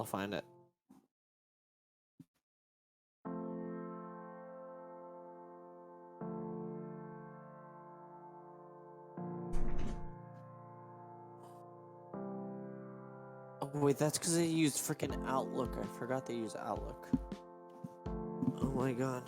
find it. Oh wait, that's because they used freaking Outlook. I forgot they use Outlook. Oh my god.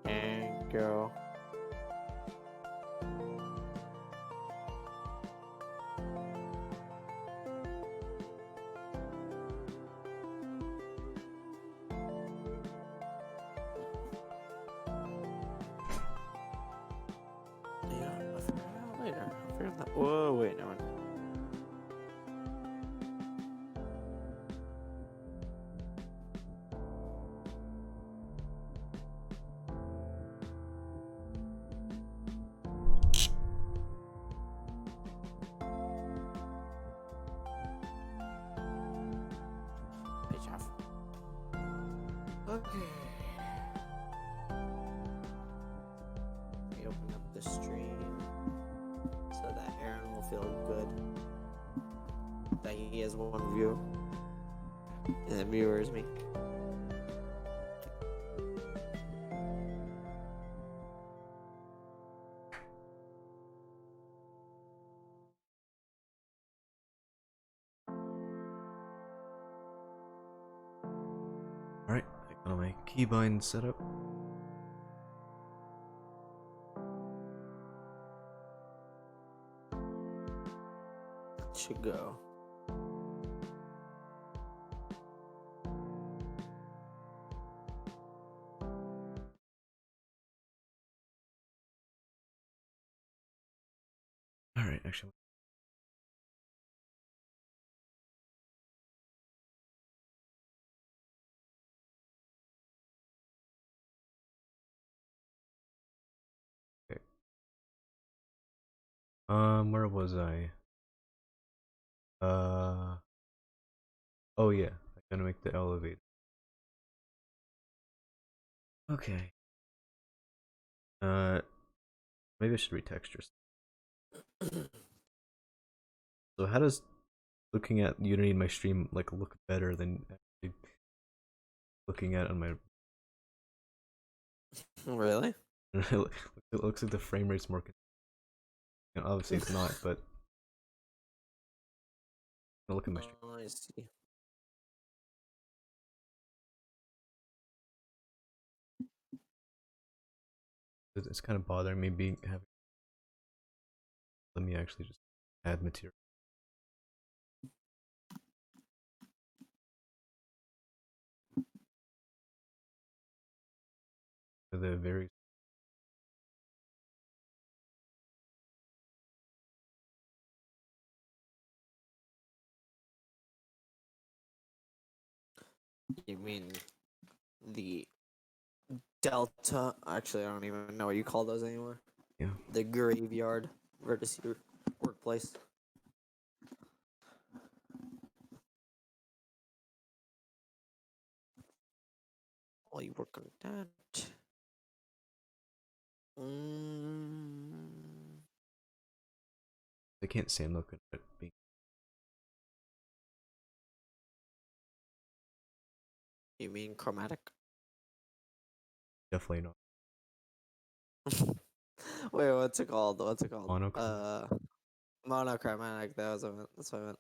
And go. Yeah, I'll figure it out later. I'll figure that. Whoa, wait, no. Page half. Okay. Let me open up the stream so that Aaron will feel good that he has one view. And the viewer is me. Alright, I got my keybind set up. Should go. Alright, actually. Okay. Where was I? Oh yeah, I'm gonna make the elevator. Okay. Maybe I should retexture. So how does looking at Unity in my stream like look better than actually looking at it on my? Really? It looks like the frame rate's more. Obviously it's not, but look at my stream. Oh, I see. It's kind of bothering me being having. Let me actually just add material. The very. You mean the Delta? Actually, I don't even know what you call those anymore. Yeah. The graveyard vertices workplace. While you work on that. I can't stand looking at it being. You mean chromatic? Definitely not. Wait, what's it called? What's it called? Monochromatic. Monochromatic. That was what I meant. That's what I meant.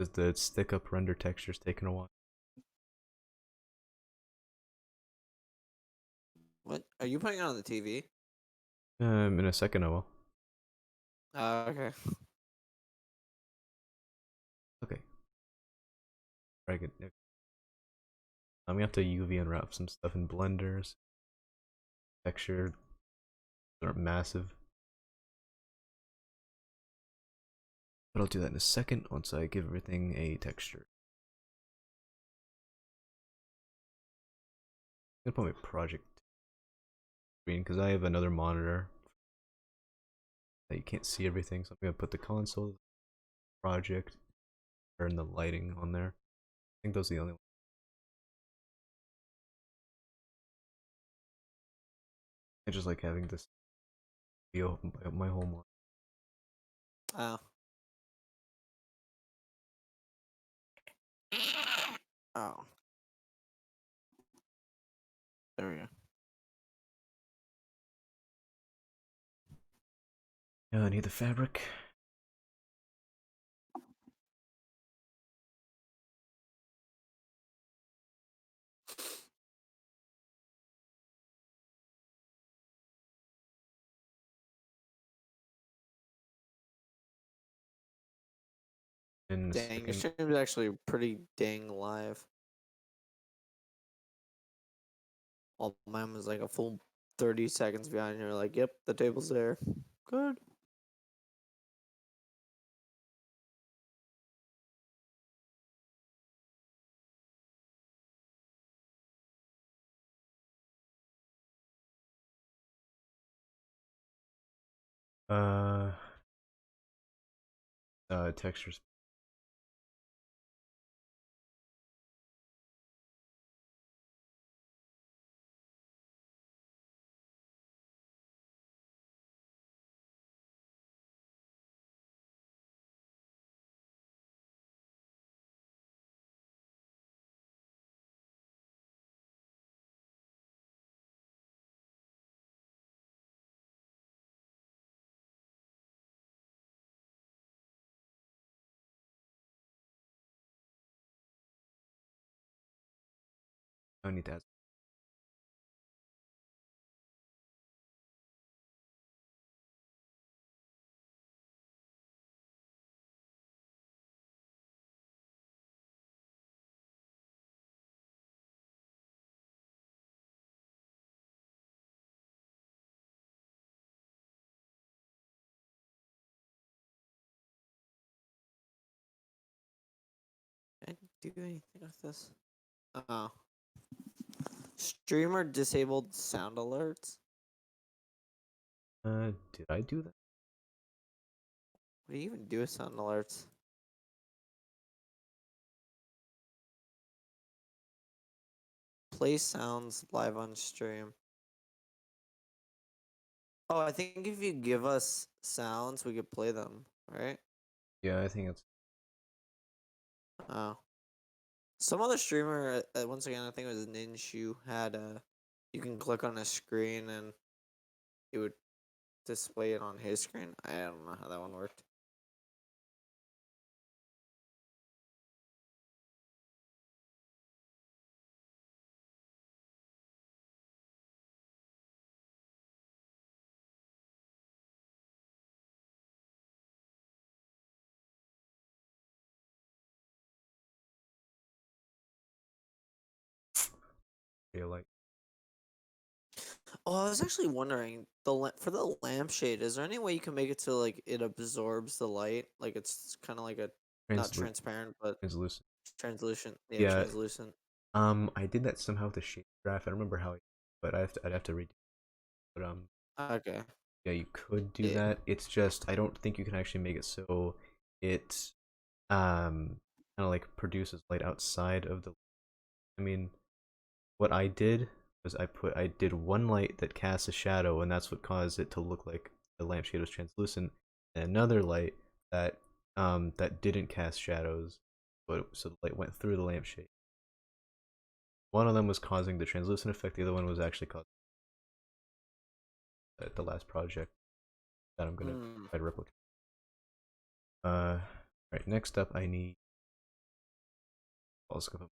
because the stick up render texture's taking a while. What are you putting on the TV? In a second I will. Okay. Okay. Right, I'm gonna have to UV unwrap some stuff in blenders. Texture aren't massive. But I'll do that in a second once I give everything a texture. I'm gonna put my project screen because I have another monitor that you can't see everything, so I'm gonna put the console, project, and the lighting on there. I think those are the only ones. I just like having this view of my home. Oh. Oh. There we go. I need the fabric. In a Dang, your second. stream's actually pretty dang live. While mine was like a full 30 seconds behind. You're like, yep, the table's there. Good. Uh, Textures. I need to add. Can I do anything with this? Oh. Streamer disabled sound alerts? Did I do that? What do you even do with sound alerts? Play sounds live on stream. Oh, I think if you give us sounds, we could play them, right? Yeah, I think it's. Oh. Some other streamer, once again, I think it was Ninshu, had a. You can click on a screen and it would display it on his screen. I don't know how that one worked. Feel like. Oh, I was actually wondering for the lampshade. Is there any way you can make it so like it absorbs the light, like it's kind of like a not transparent but Translucent. translucent? Yeah, Yeah. translucent. I did that somehow with the shape graph. I don't remember how, but I'd have to redo. But Okay. yeah, you could do Yeah. that. It's just I don't think you can actually make it so it kind of like produces light outside of the. I mean, what I did was I did one light that casts a shadow, and that's what caused it to look like the lampshade was translucent, and another light that didn't cast shadows, but so the light went through the lampshade. One of them was causing the translucent effect. The other one was actually causing the last project that I'm gonna Hmm. try to replicate. Right. Next up, I need I'll skip him.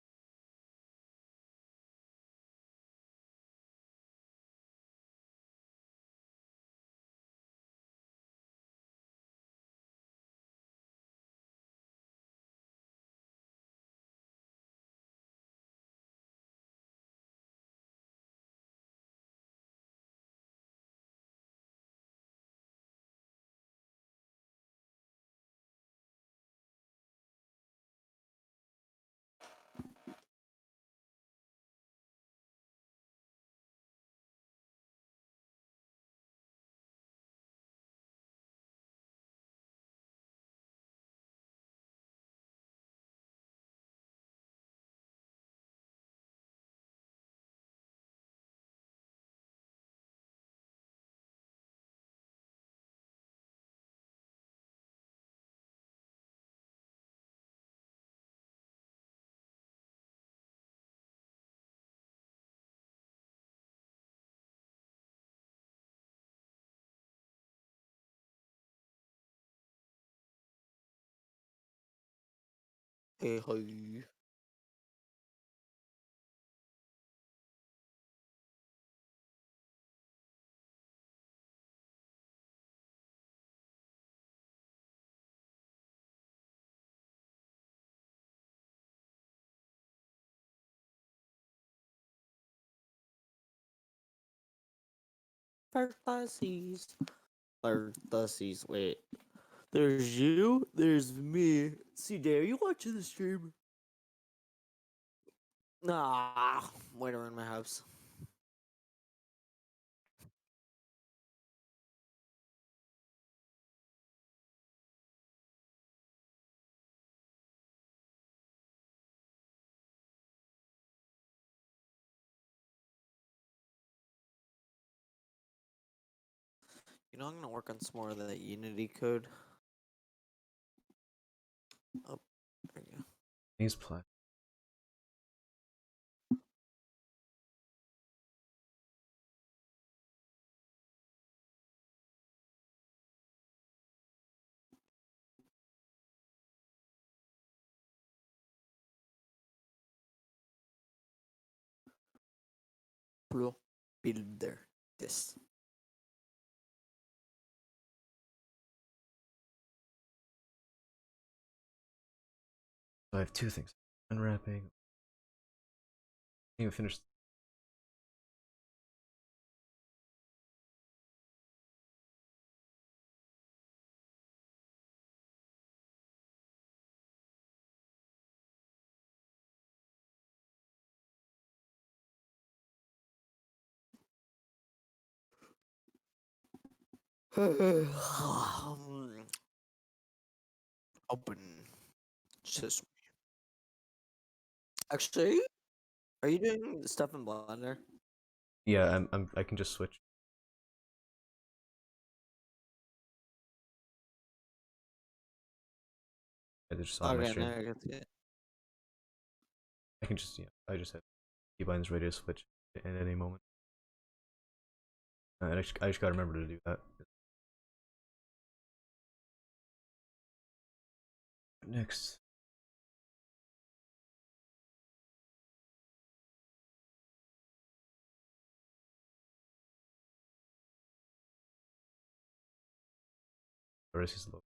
Hey, hey. Vertices. Vertices. Wait. There's you. There's me. CJ, are you watching the stream? Nah. Wait around my house. You know, I'm gonna work on some more of that Unity code. Oh, there you go. He's plat. Pro builder. This. So I have two things. Unwrapping. I even finished. Open. Sesame. Actually, are you doing stuff in Blender? Yeah, I can just switch. I just saw on my Okay, stream. now I get to it. I can just I just have keybinds ready to switch at any moment. I just gotta remember to do that. Next. Vertices low.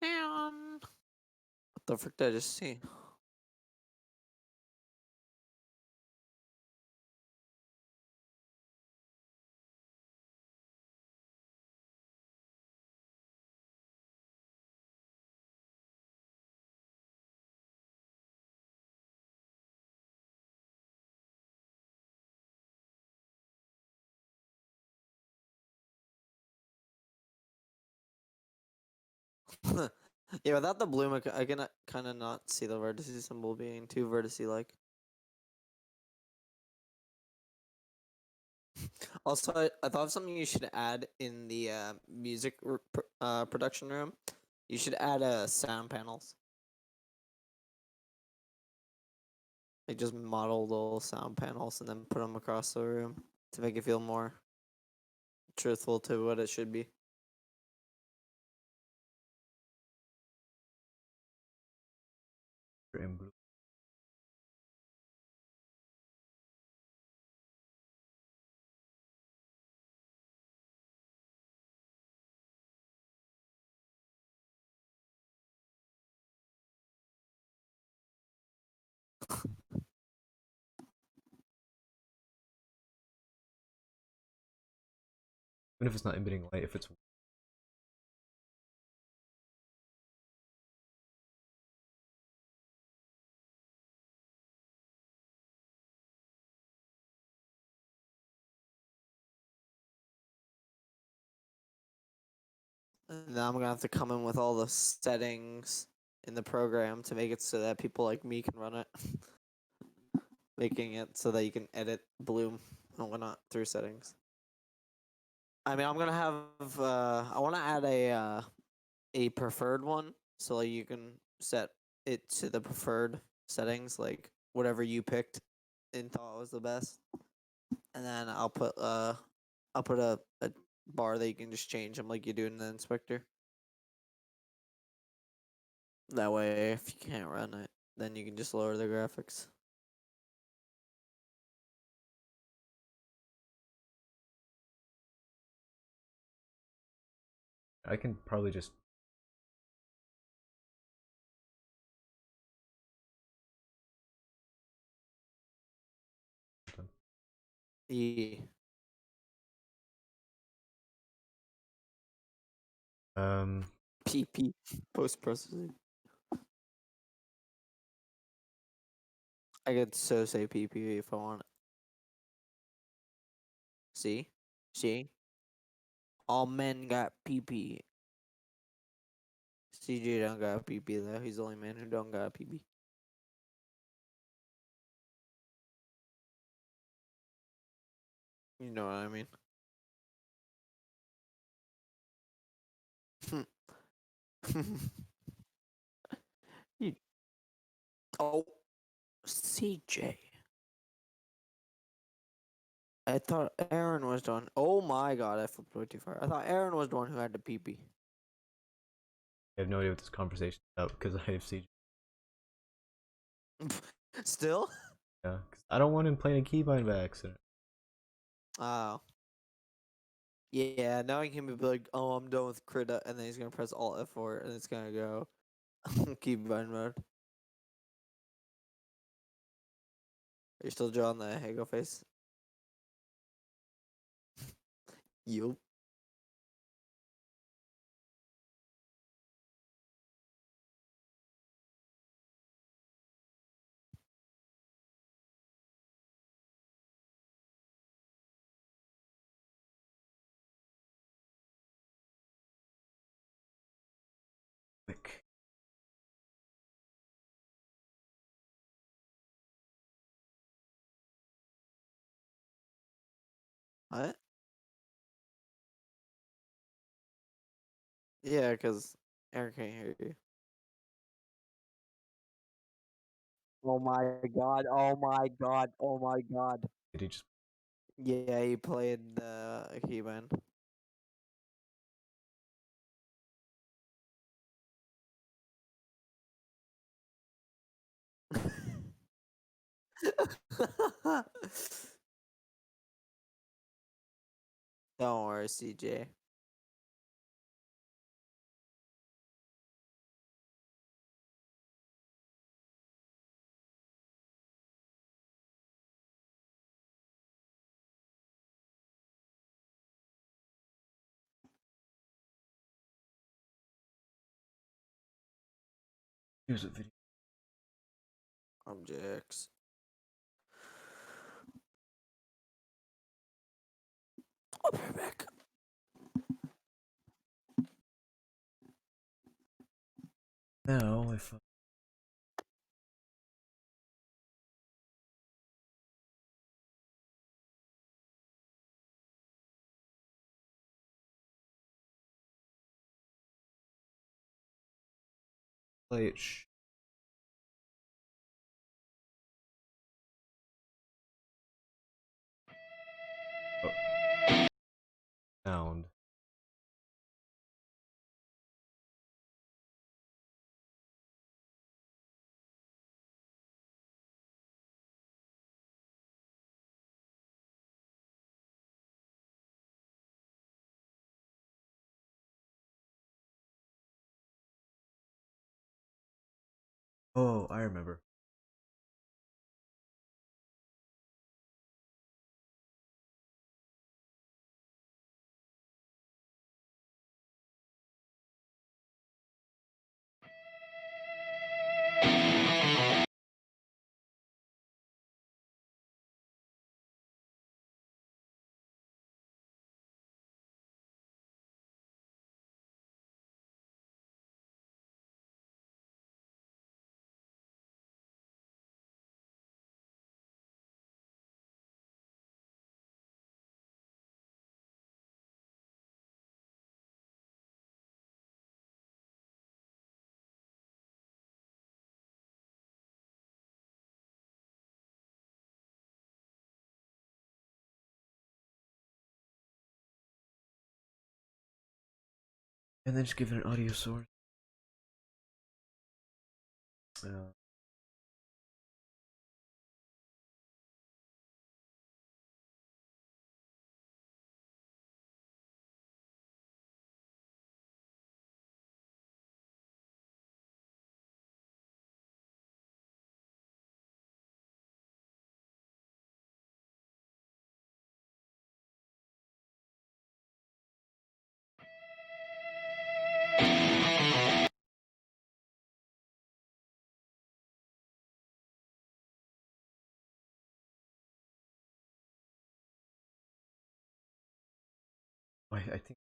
What the frick did I just see? Yeah, without the bloom, I can kind of not see the vertices symbol being too vertice like. Also, I thought of something you should add in the music production room. You should add sound panels. Like just model little sound panels and then put them across the room to make it feel more truthful to what it should be. In blue. Even if it's not emitting light, if it's And now I'm gonna have to come in with all the settings in the program to make it so that people like me can run it. Making it so that you can edit bloom and whatnot through settings. I mean, I'm gonna have. I want to add a preferred one, so like you can set it to the preferred settings, like whatever you picked and thought was the best. And then I'll put a bar that you can just change them like you do in the inspector. That way, if you can't run it, then you can just lower the graphics. I can probably just Yeah. um PP post processing. I could so say PP if I want it. See? See? All men got PP. CJ don't got PP though. He's the only man who don't got PP. You know what I mean? You- oh, CJ. I thought Aaron was the one. Oh my god, I flipped way too far. I thought Aaron was the one who had the PP. I have no idea what this conversation is about because I have CJ. Still? Yeah, 'cause I don't want him playing a keybind by accident. Oh. Yeah, now he can be like, oh, I'm done with Krita, and then he's gonna press Alt F4, and it's gonna go keybind mode. Are you still drawing the Hego face? Yup. Quick. What? Yeah, because Aaron can't hear you. Oh my god, oh my god, oh my god. Did he just Yeah, he played the keybind. Don't worry, CJ. use a video? Objects. I'll be right back. Now, if I play it sound. Oh, I remember. And then just give it an audio source. Uh, I think.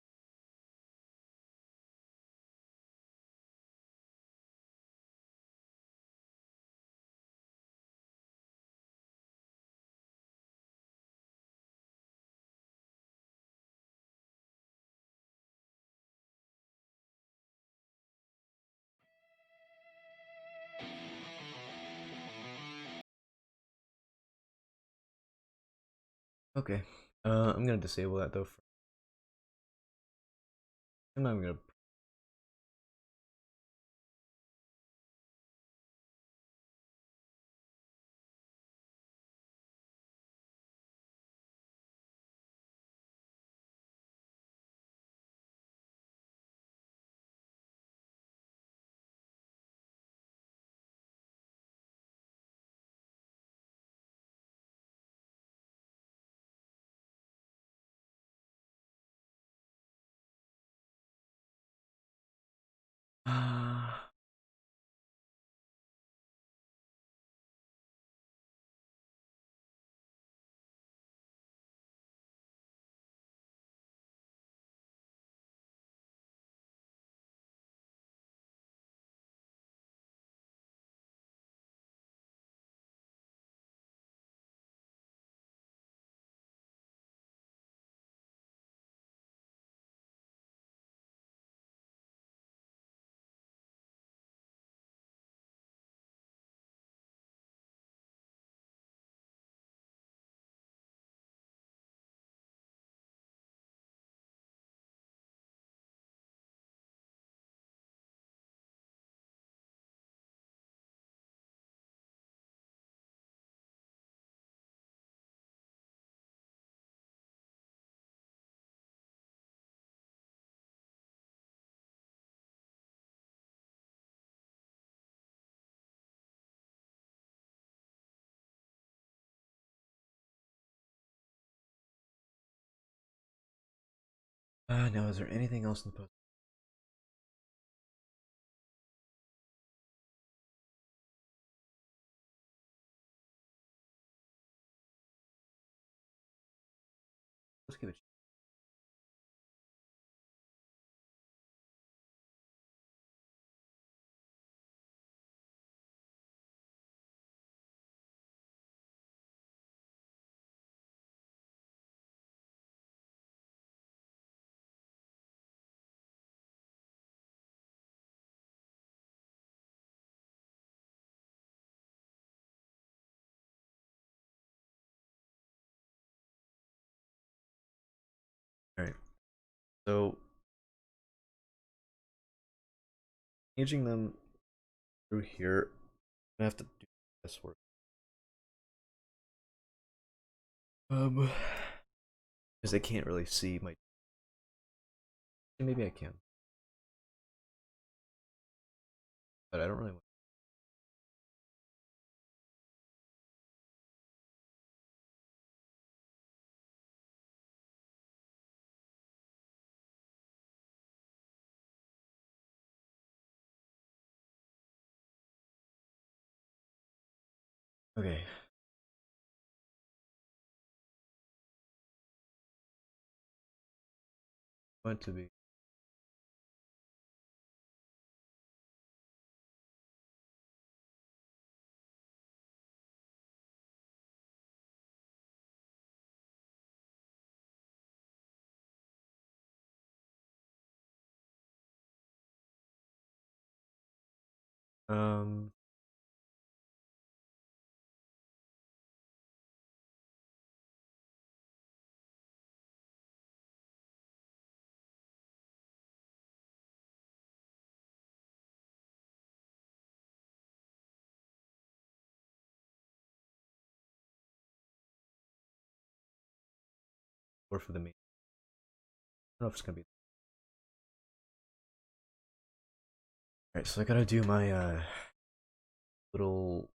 Okay. I'm gonna disable that though. I'm not gonna. Now is there anything else in the post? Let's give it. All right. So changing them through here, I have to do this work. Because I can't really see my. Maybe I can, but I don't really want. Okay. Want to be. Um. Or for the main. I don't know if it's gonna be. All right. So I gotta do my little.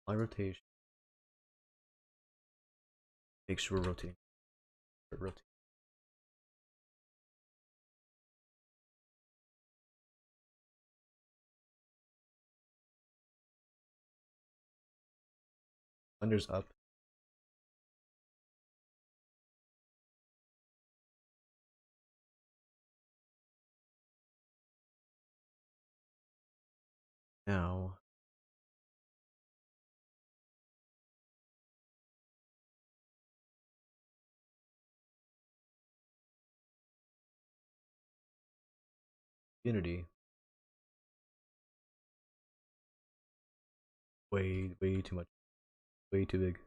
My rotation. Make sure we're rotating. Rotate. Unders up. Now. Unity. Way too much. Way too big.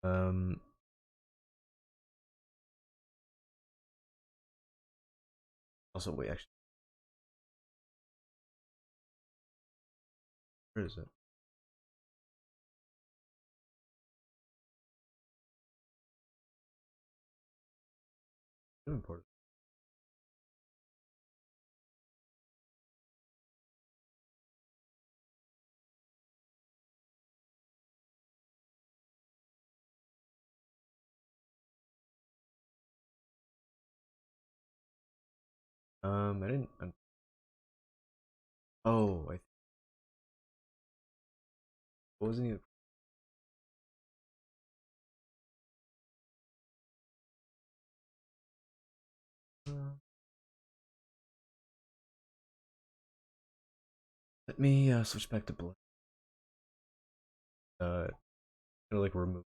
Um. Also, wait. Actually, where is it? Too important. I didn't. Oh, wasn't even. Let me switch back to blend. Kind of like remove.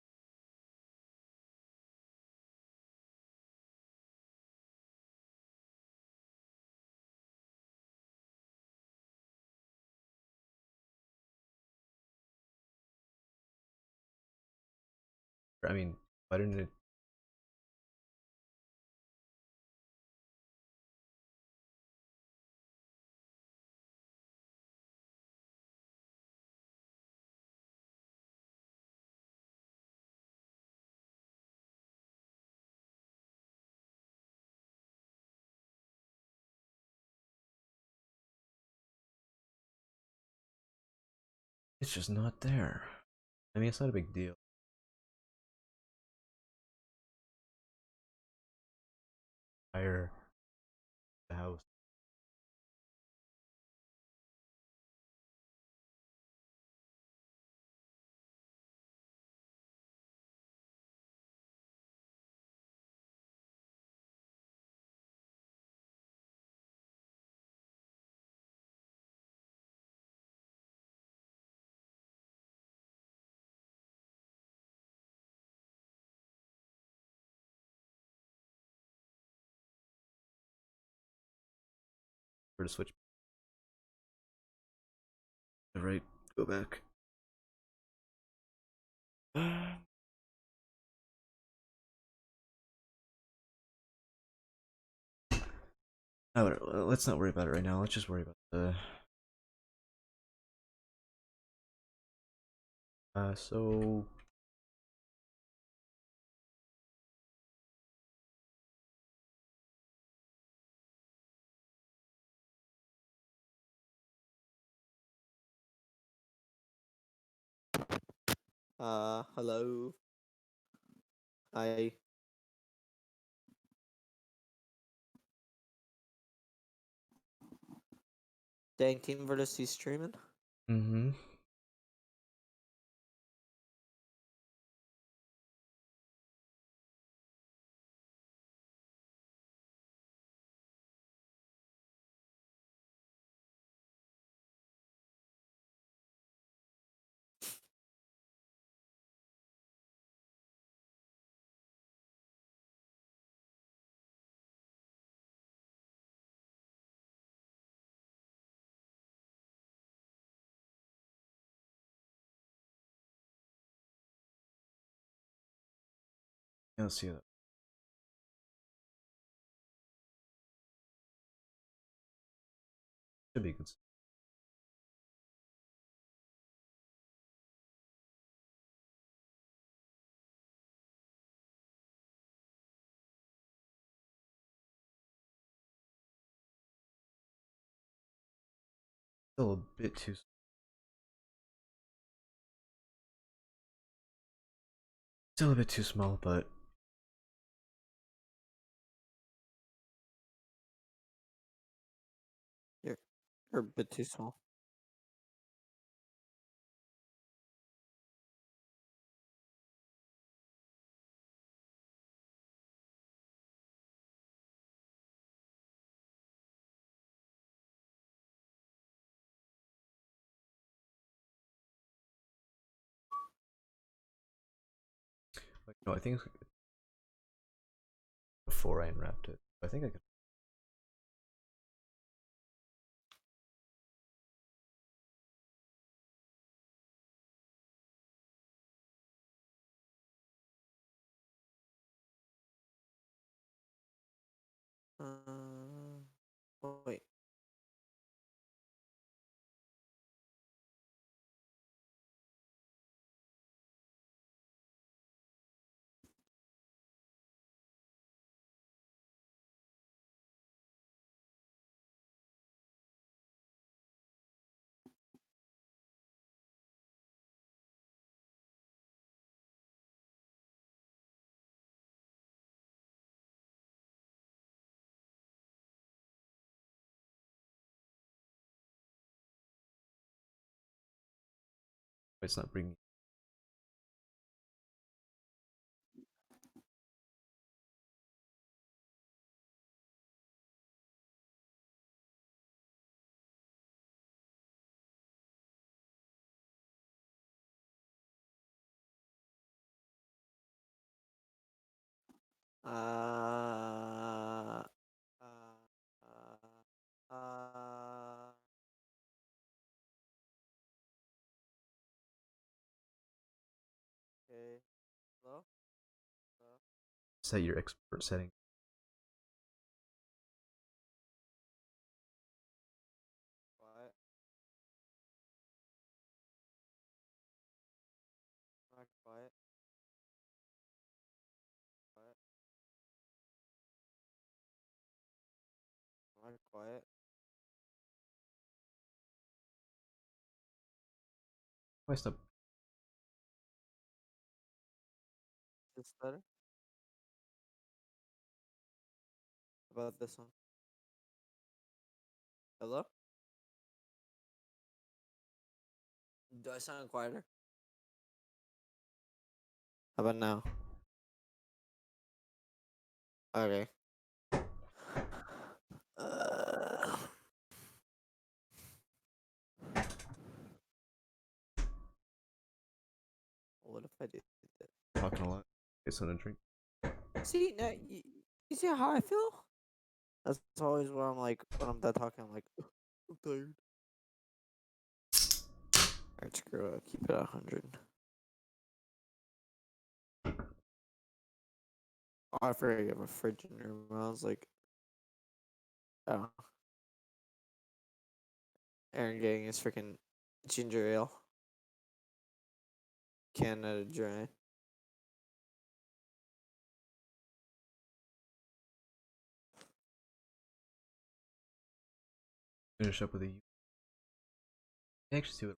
I mean, why didn't it? It's just not there. I mean, it's not a big deal. Hire the house. For to switch. Right. Go back. Let's not worry about it right now. Let's just worry about the. So Hello. I dang Team Vertices streaming. mm-hmm. Yeah, let's see that. Should be good. Still a bit too. Still a bit too small, but You're a bit too small. like, no, I think before I unwrapped it, I think I could. Wait. It's not bringing. Uh, uh, uh. Okay. Hello. Hello. Set your expert setting. Quiet. Not quiet. Quiet. Not quiet. Why stop? This better. How about this one? Hello. Do I sound quieter? How about now? Okay. Uh, what if I did this? Talking a lot. Get something to drink. See, now you see how I feel? That's always where I'm like, when I'm done talking, I'm like, I'm tired. Alright, screw it. Keep it at 100. Oh, I forgot you have a fridge in your room. I was like, oh. Aaron getting his freaking ginger ale. Canada Dry. Finish up with a. Actually, see what.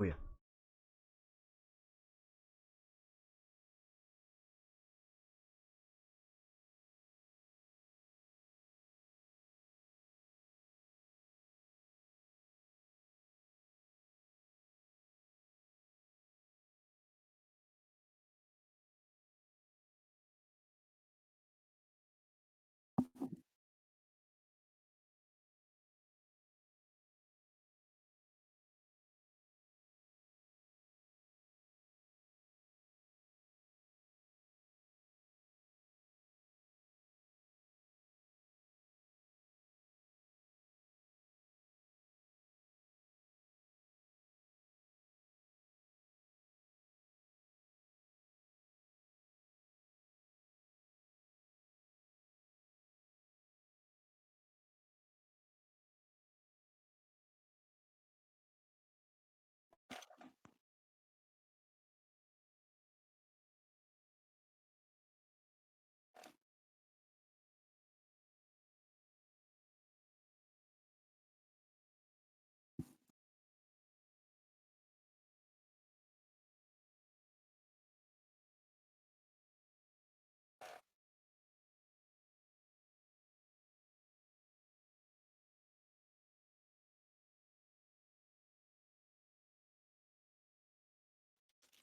Oh yeah.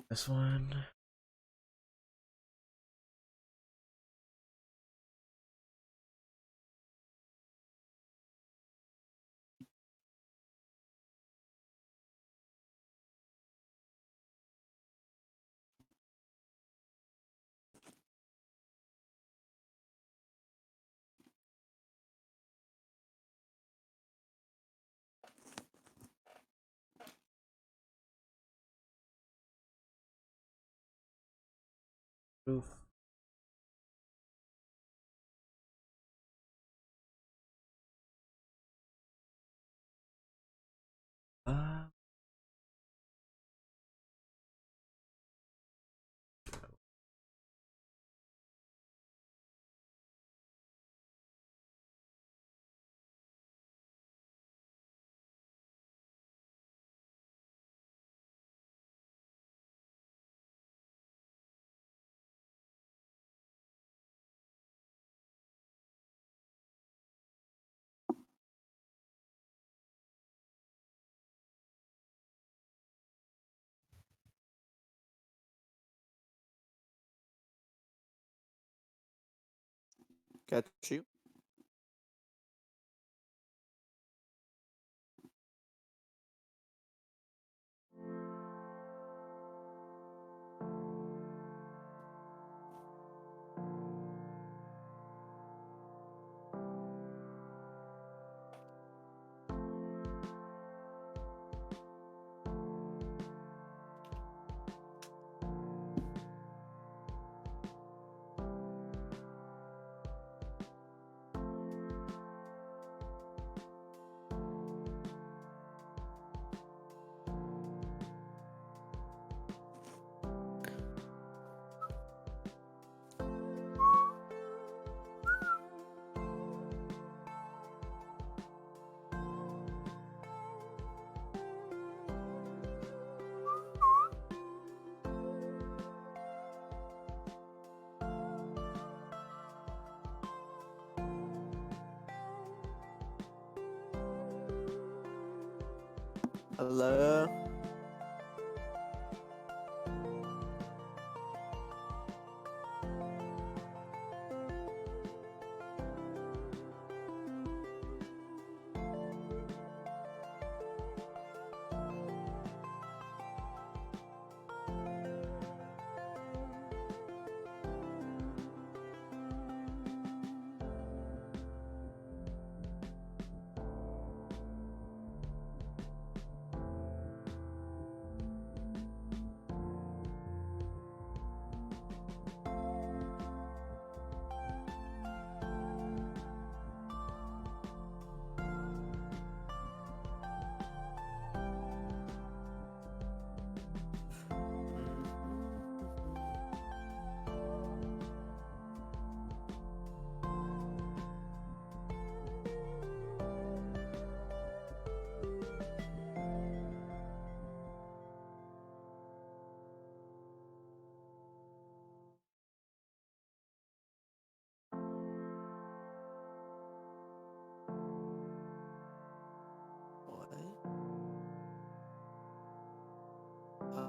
This one. Proof. Uh, Got you. Hello.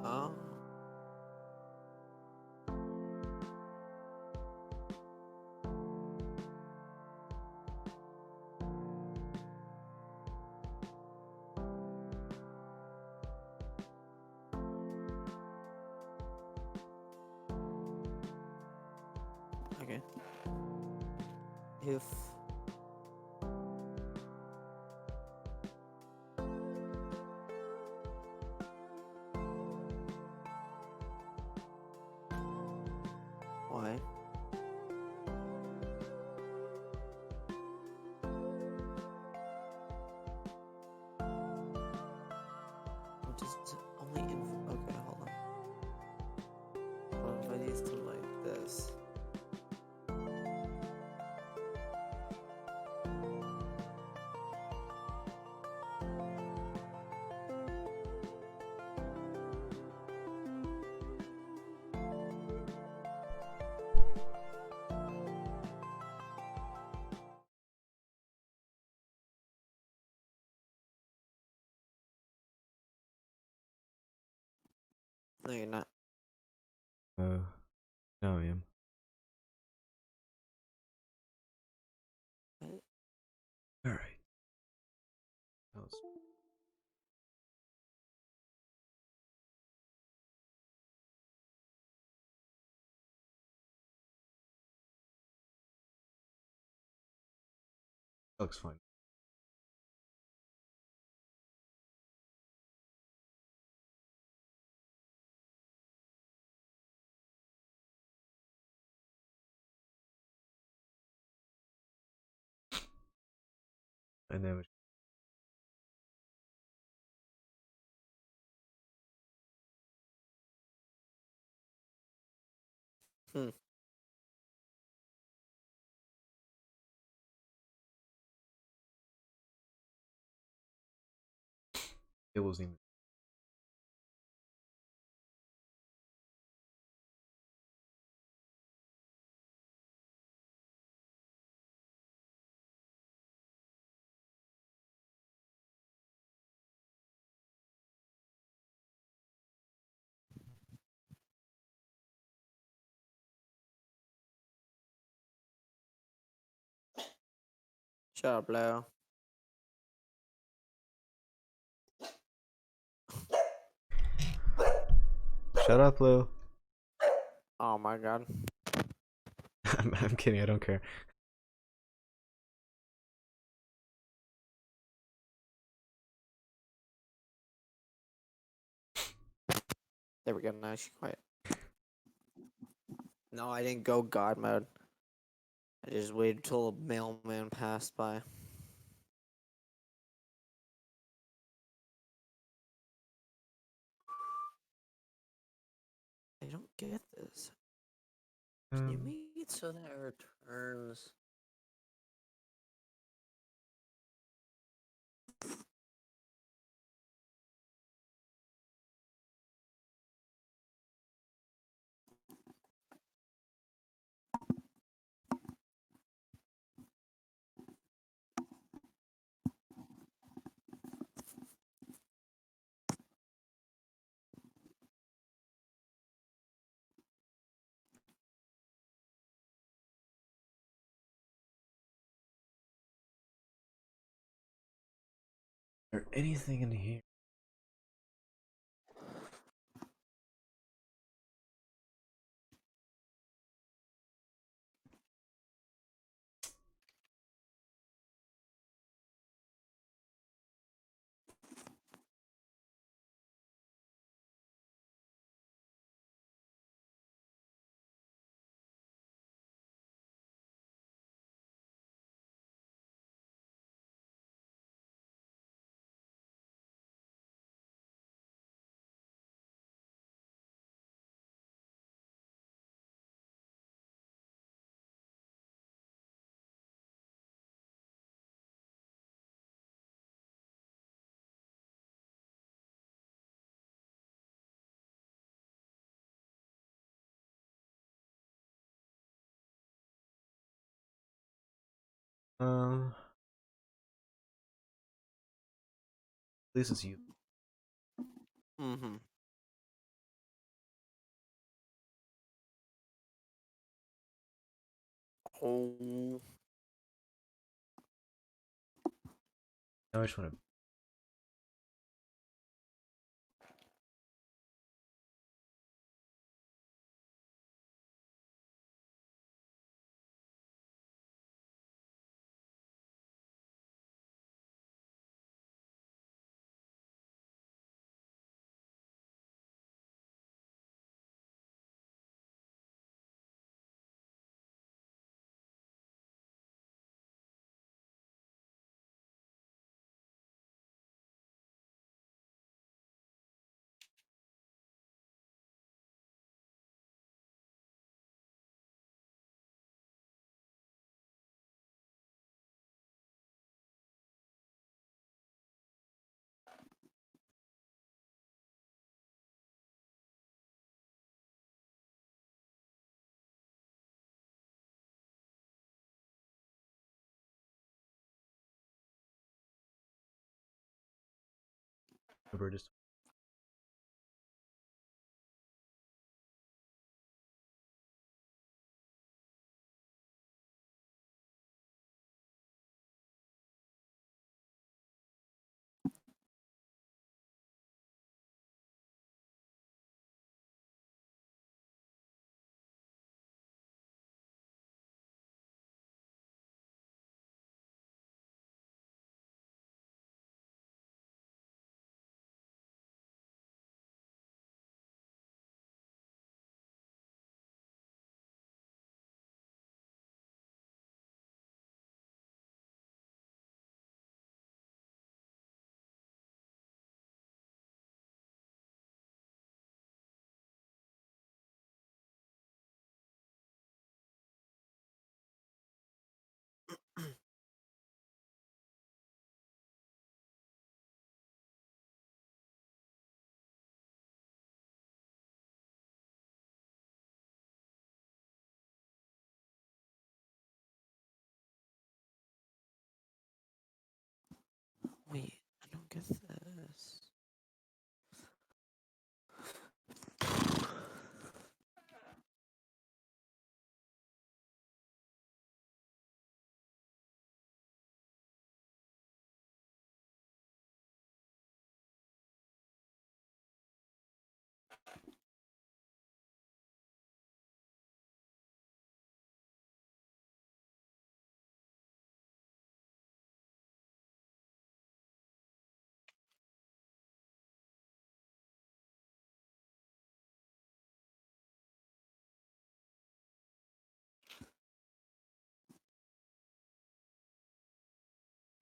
Oh. Okay. If why? Just only okay, hold on. What if I do something like this? No, you're not. No, I am. What? All right. That was that looks fine. And then Hmm. it wasn't even. Shut up, Leo. Shut up, Lou. Oh my god. I'm kidding. I don't care. There we go. Now she's quiet. No, I didn't go God mode. I just waited till a mailman passed by. I don't get this. Can you make it so that it returns? Or anything in here? At least it's you. Mm-hmm. Oh, Now I just want to. Just wait, I don't get this.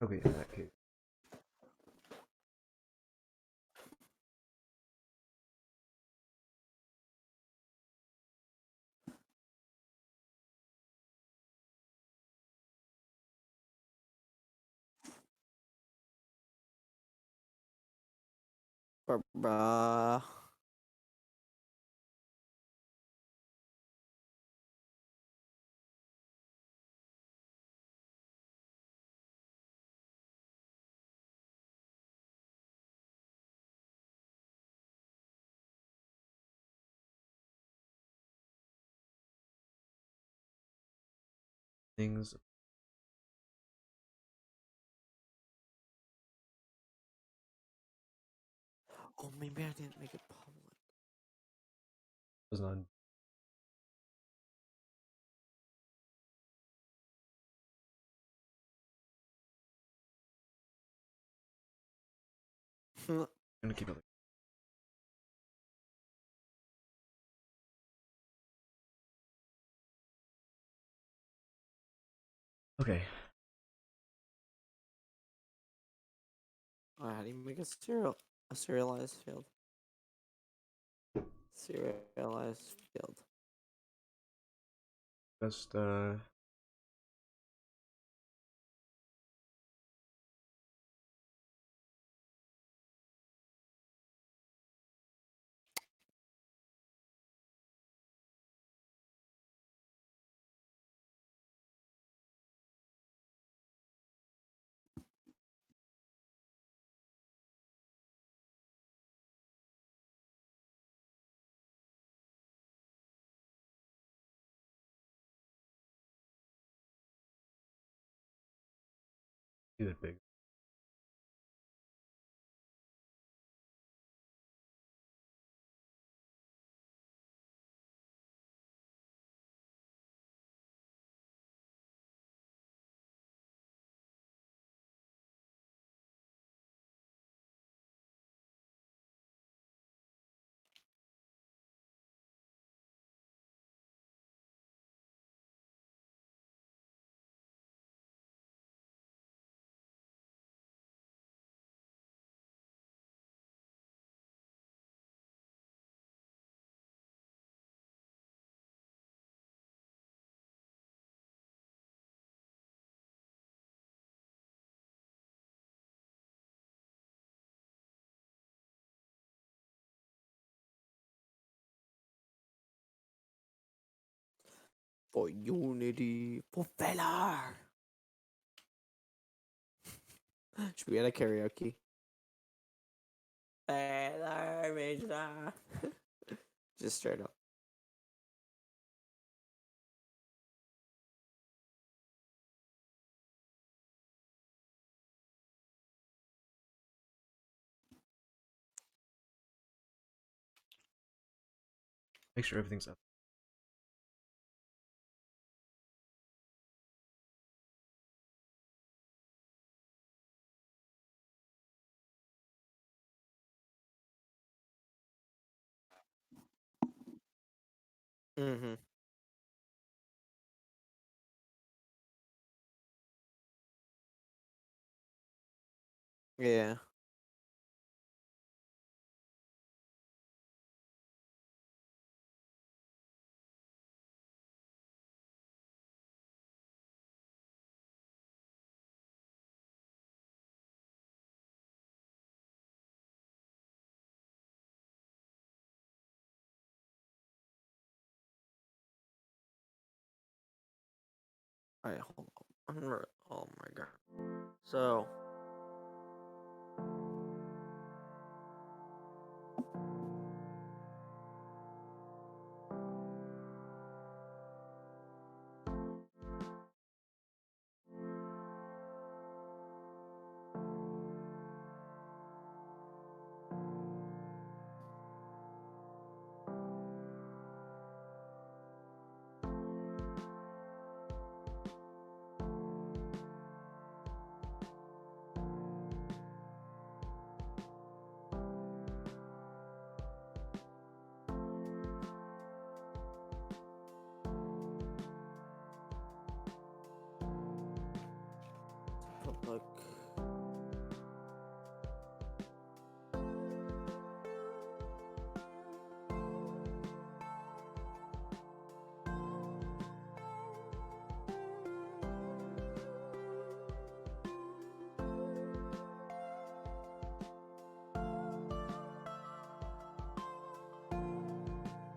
okay. In that case, Bruh. things Oh, maybe I didn't make it public. was on. I'm gonna keep it. Okay. How do you make a serialized field? Serialized field. Just do it big. For unity, for valor. Should we get a karaoke? Valor, Major. Just straight up. Make sure everything's up. Mm-hmm. Yeah. Alright, hold on. Oh my god. So. Public.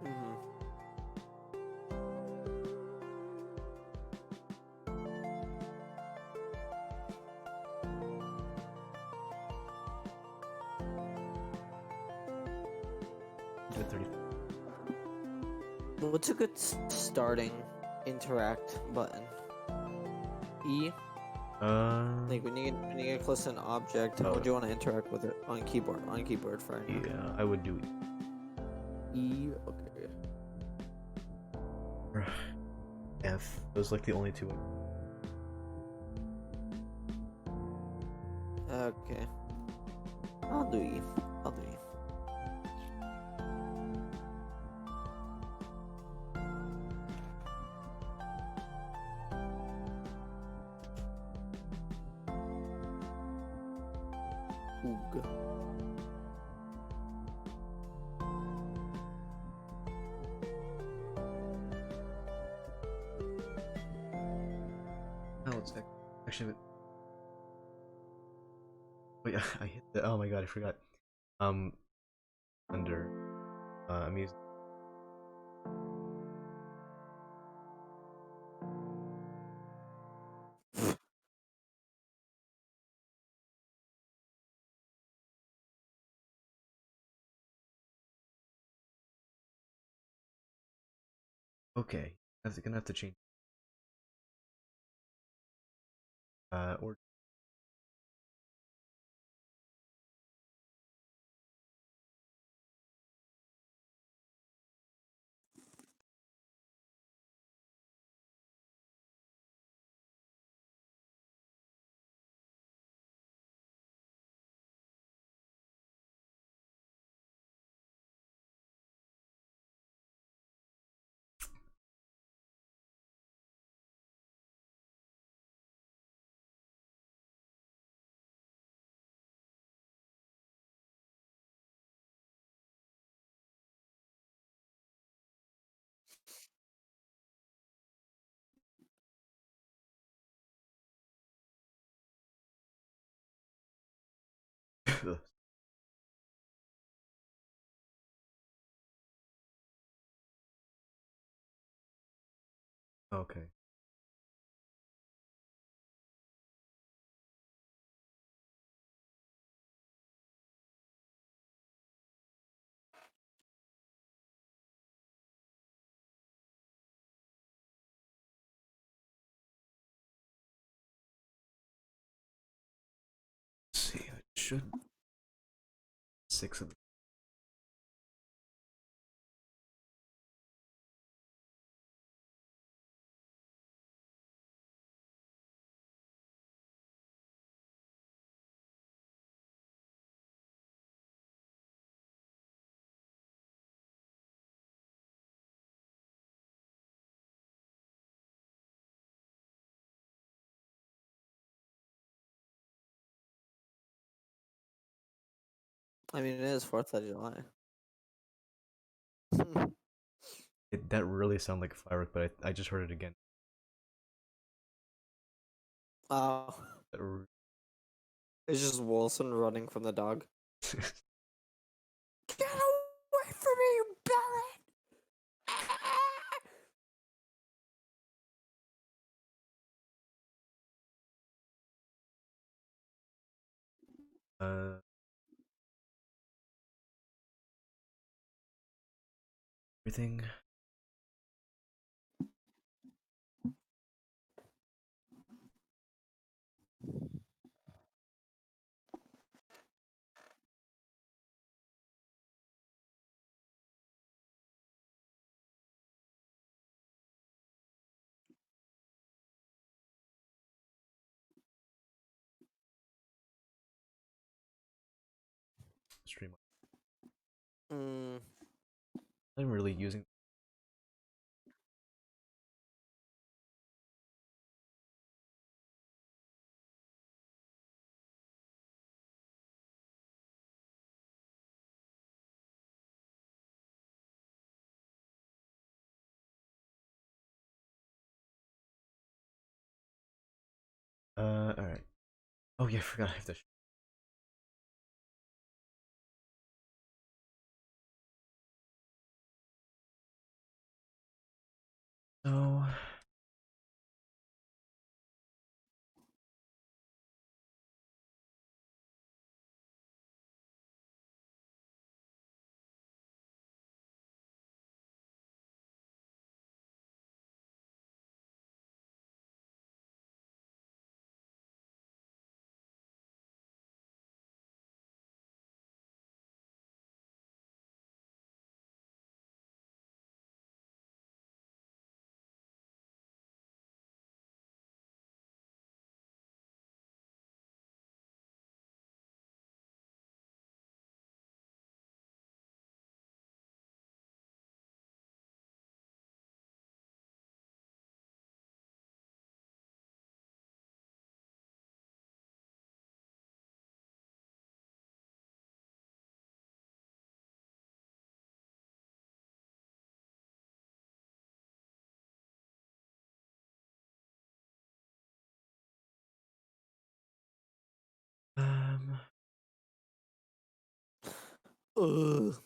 Mm-hmm. Do it 30. What's a good starting interact button? E. Like when you get close to an object, how would you want to interact with it on keyboard? On keyboard for now. Yeah, I would do it. E. Okay. F. Those like the only two. Okay. I'll do E. I'll do E. Oog. Oh, it's actually. Oh yeah, I hit the. Oh my god, I forgot. Under amusement. Okay, I'm gonna have to change. Or Okay. Let's see, I should 6 of the I mean, it is 4th of July. that really sounded like a firework, but I just heard it again. Oh, it's just Wilson running from the dog. Get away from me, you Barrett! uh, everything. Stream. Mm, I'm really using. All right. Oh yeah, I forgot I have to. So um, ugh.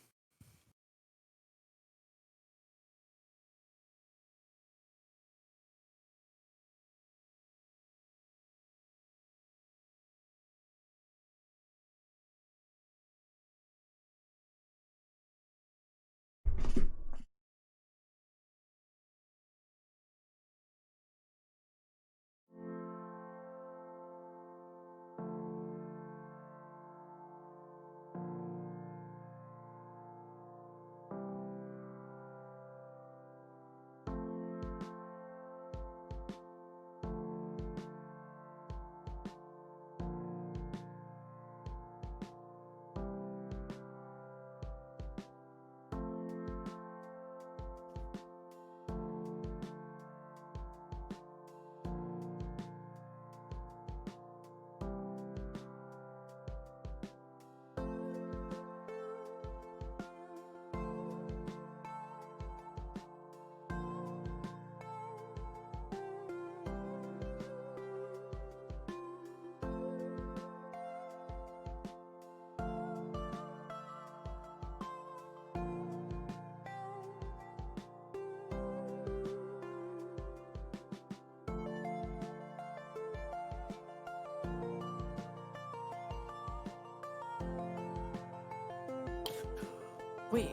Wait.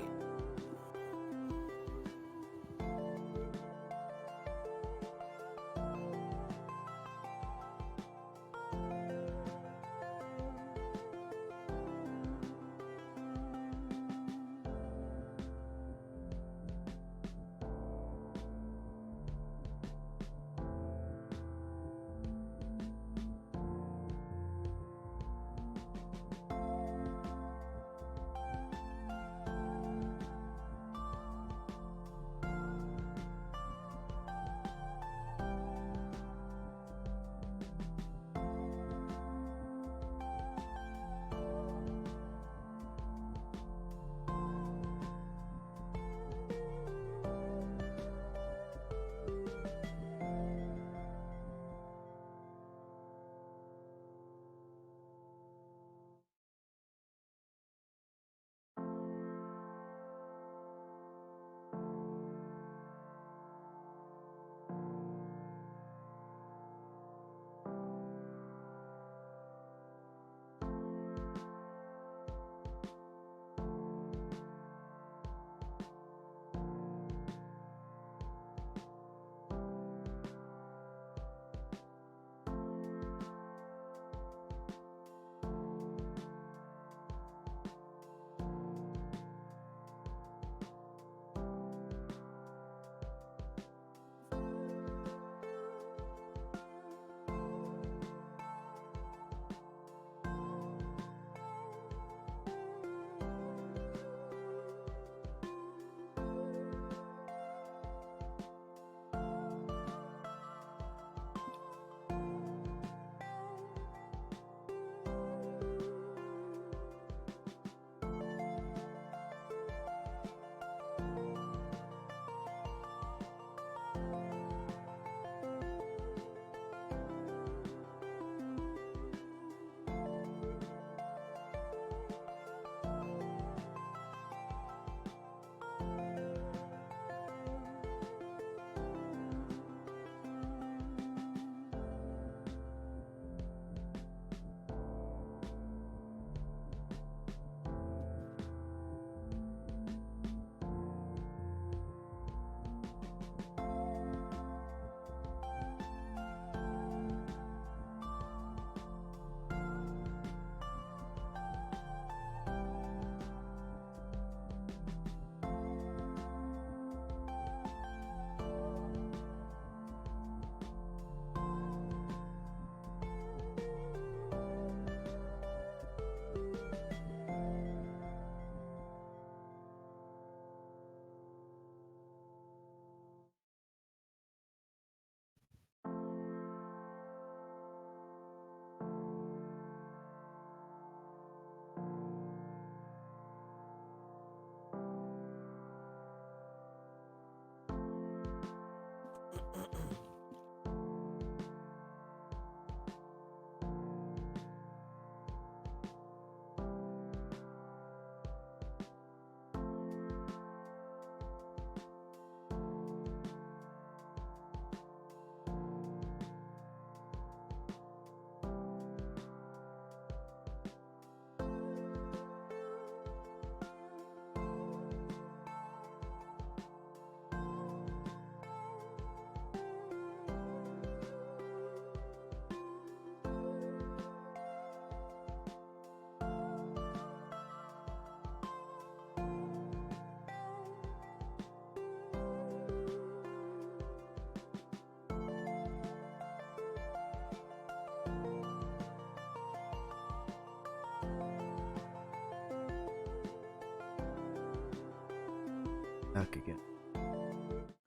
Back again.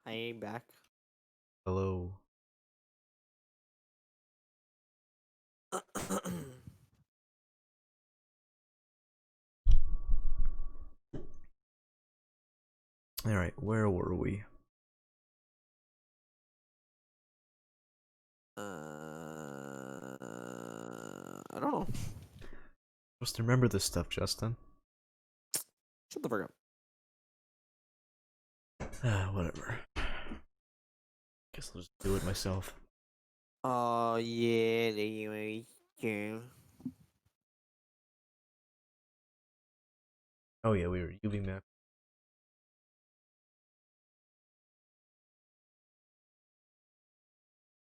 I ain't back. Hello. Alright, where were we? I don't know. Supposed to remember this stuff, Justin. Shut the fuck up. Whatever. Guess I'll just do it myself. Oh yeah, yeah. Oh yeah, we were UV map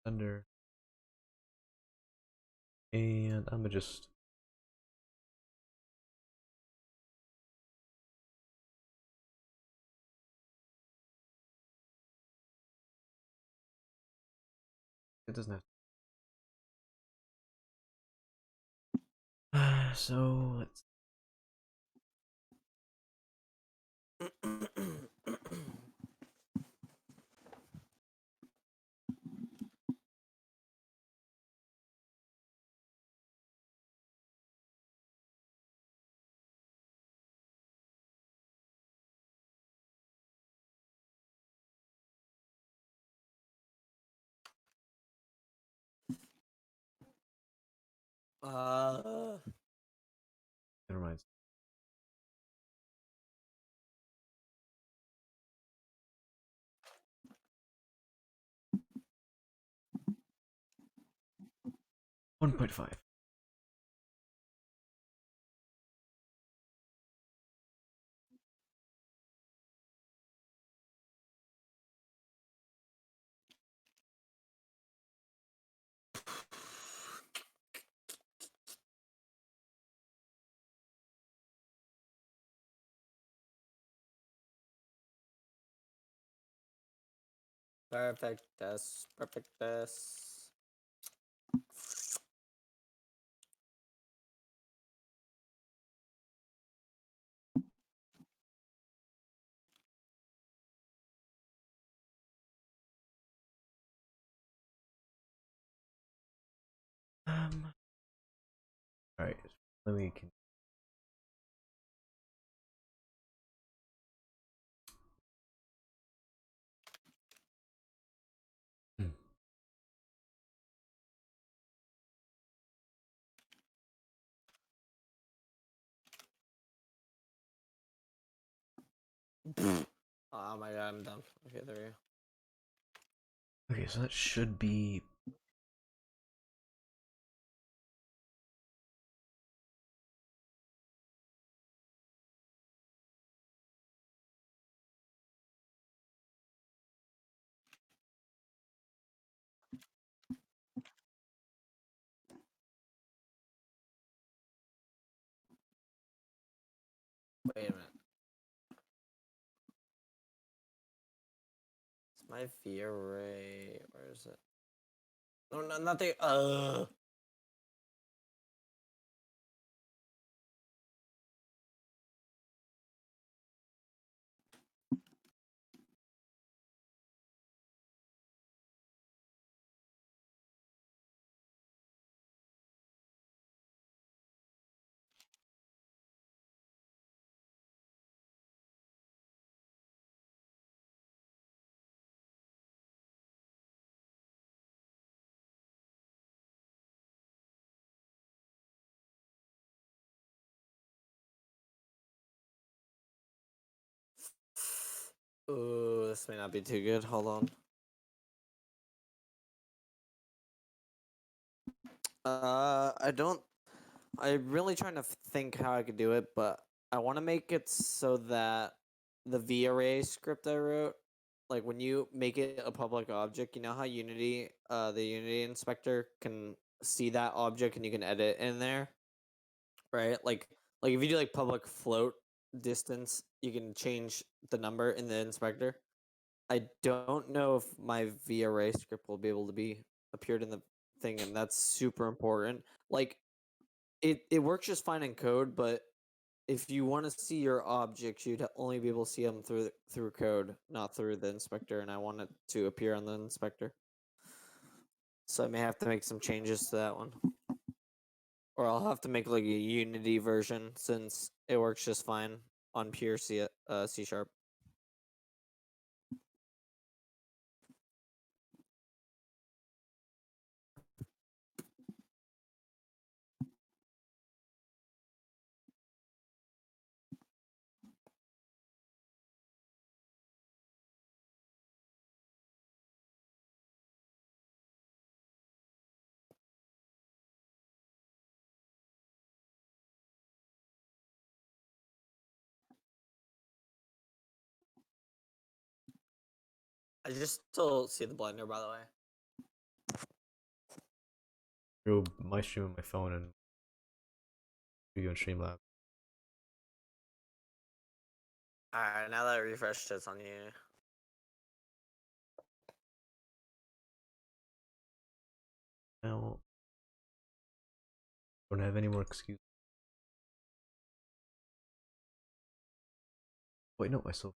Thunder. And I'm gonna just it doesn't have so let's uh, never mind. 1.5. perfectus, perfectus. All right. Let me. Oh my god, I'm done. Okay, there we go. Okay, so that should be. Wait a minute. It's my V array. Where is it? No, no, nothing. Ooh, this may not be too good. Hold on. I don't. I'm really trying to think how I could do it, but I want to make it so that the V array script I wrote, like when you make it a public object, you know how Unity, the Unity inspector can see that object and you can edit in there, right? Like if you do like public float distance, you can change the number in the inspector. I don't know if my V array script will be able to be appeared in the thing, and that's super important. Like it works just fine in code, but if you want to see your objects, you'd only be able to see them through code, not through the inspector. And I want it to appear on the inspector, so I may have to make some changes to that one, or I'll have to make like a Unity version since it works just fine on pure C sharp. I just still see the blender, by the way. through my stream on my phone and video on Streamlabs. Alright, now that I refreshed, it's on you. Now, don't have any more excuses. Wait, no, I still.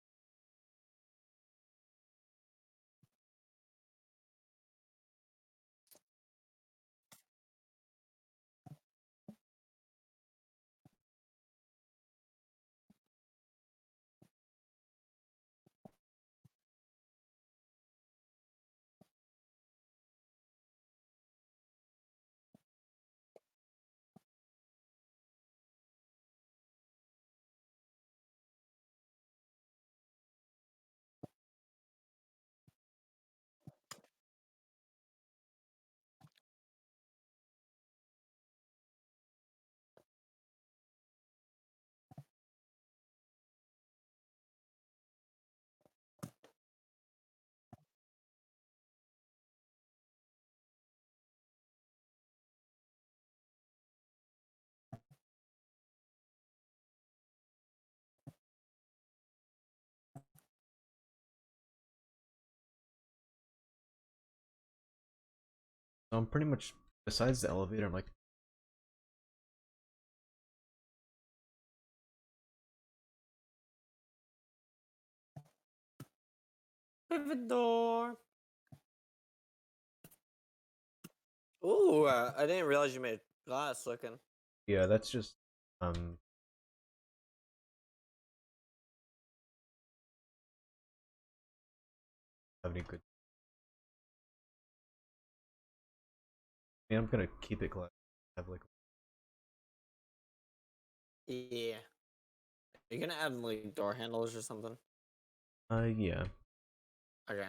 So I'm pretty much, besides the elevator, I'm like, Pivot door. Ooh, I didn't realize you made glass looking. yeah, that's just, um, have any good. I mean, I'm gonna keep it glass. Have like, Yeah. Are you gonna add like door handles or something? yeah. Okay.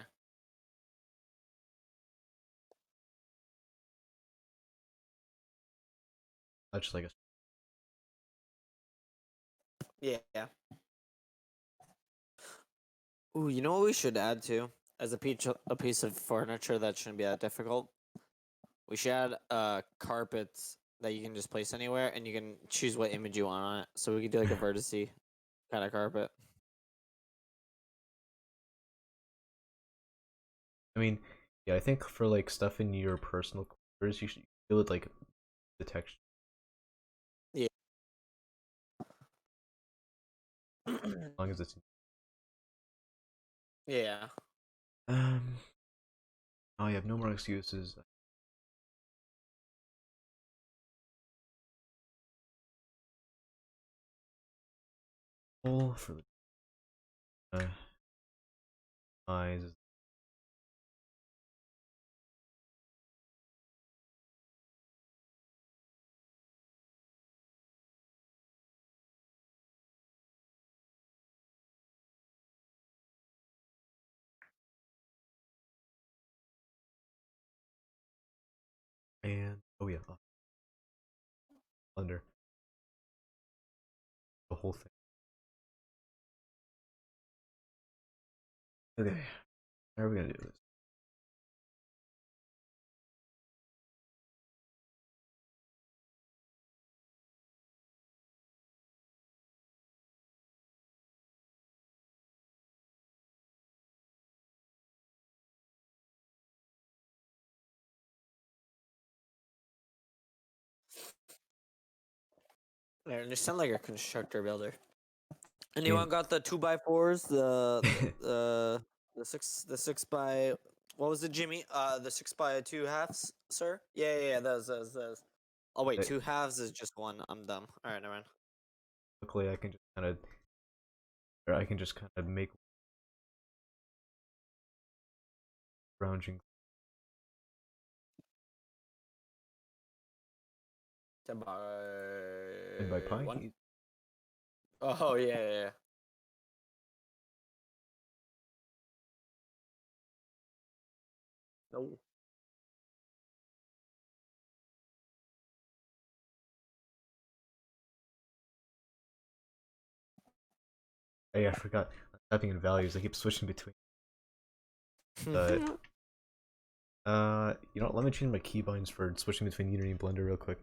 That's just like a. Yeah. Ooh, you know what we should add too? As a piece of furniture that shouldn't be that difficult. We should add carpets that you can just place anywhere, and you can choose what image you want on it. So we could do like a vertice kind of carpet. I mean, yeah, I think for like stuff in your personal quarters, you should feel it like the texture Yeah. as long as it's. Yeah. Um. Oh, you have no more excuses. All for the eyes. And oh yeah, under the whole thing. Okay, how are we gonna do this? Yeah, you sound like a constructor builder. I mean, Anyone got the 2x4s? The 6 by, what was it, Jimmy? The 6x2 halves, sir? Yeah. Those. Oh wait, I, 2 halves is just one. I'm dumb. All right, never mind. luckily I can just kind of, or I can just kind of make rounding. Ten by And by pi, one. Oh yeah. No. hey, I forgot. I'm typing in values. I keep switching between the You know, let me change my keybinds for switching between Unity and Blender real quick.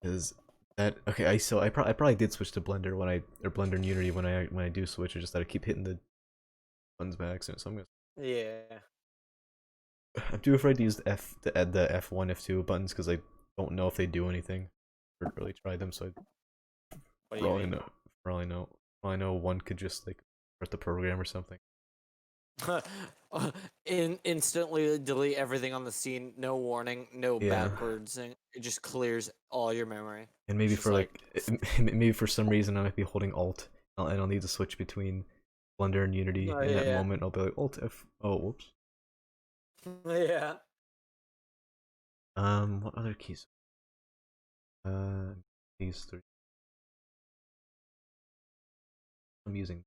Is that okay? I probably did switch to Blender when I or Blender and Unity when I do switch. It's just that I keep hitting the buttons by accident. So Yeah. I'm too afraid to use the F1 F2 buttons because I don't know if they do anything. I haven't really tried them, so What do for you all I mean? know, for all I know, one could just like start the program or something. Instantly delete everything on the scene. No warning. No Yeah, backwards. It just clears all your memory. and It's maybe just for like, like maybe for some reason I might be holding Alt and I'll need to switch between Blender and Unity. oh In that yeah, moment, I'll be like Alt F. Oh, whoops. yeah. What other keys? These three. I'm using.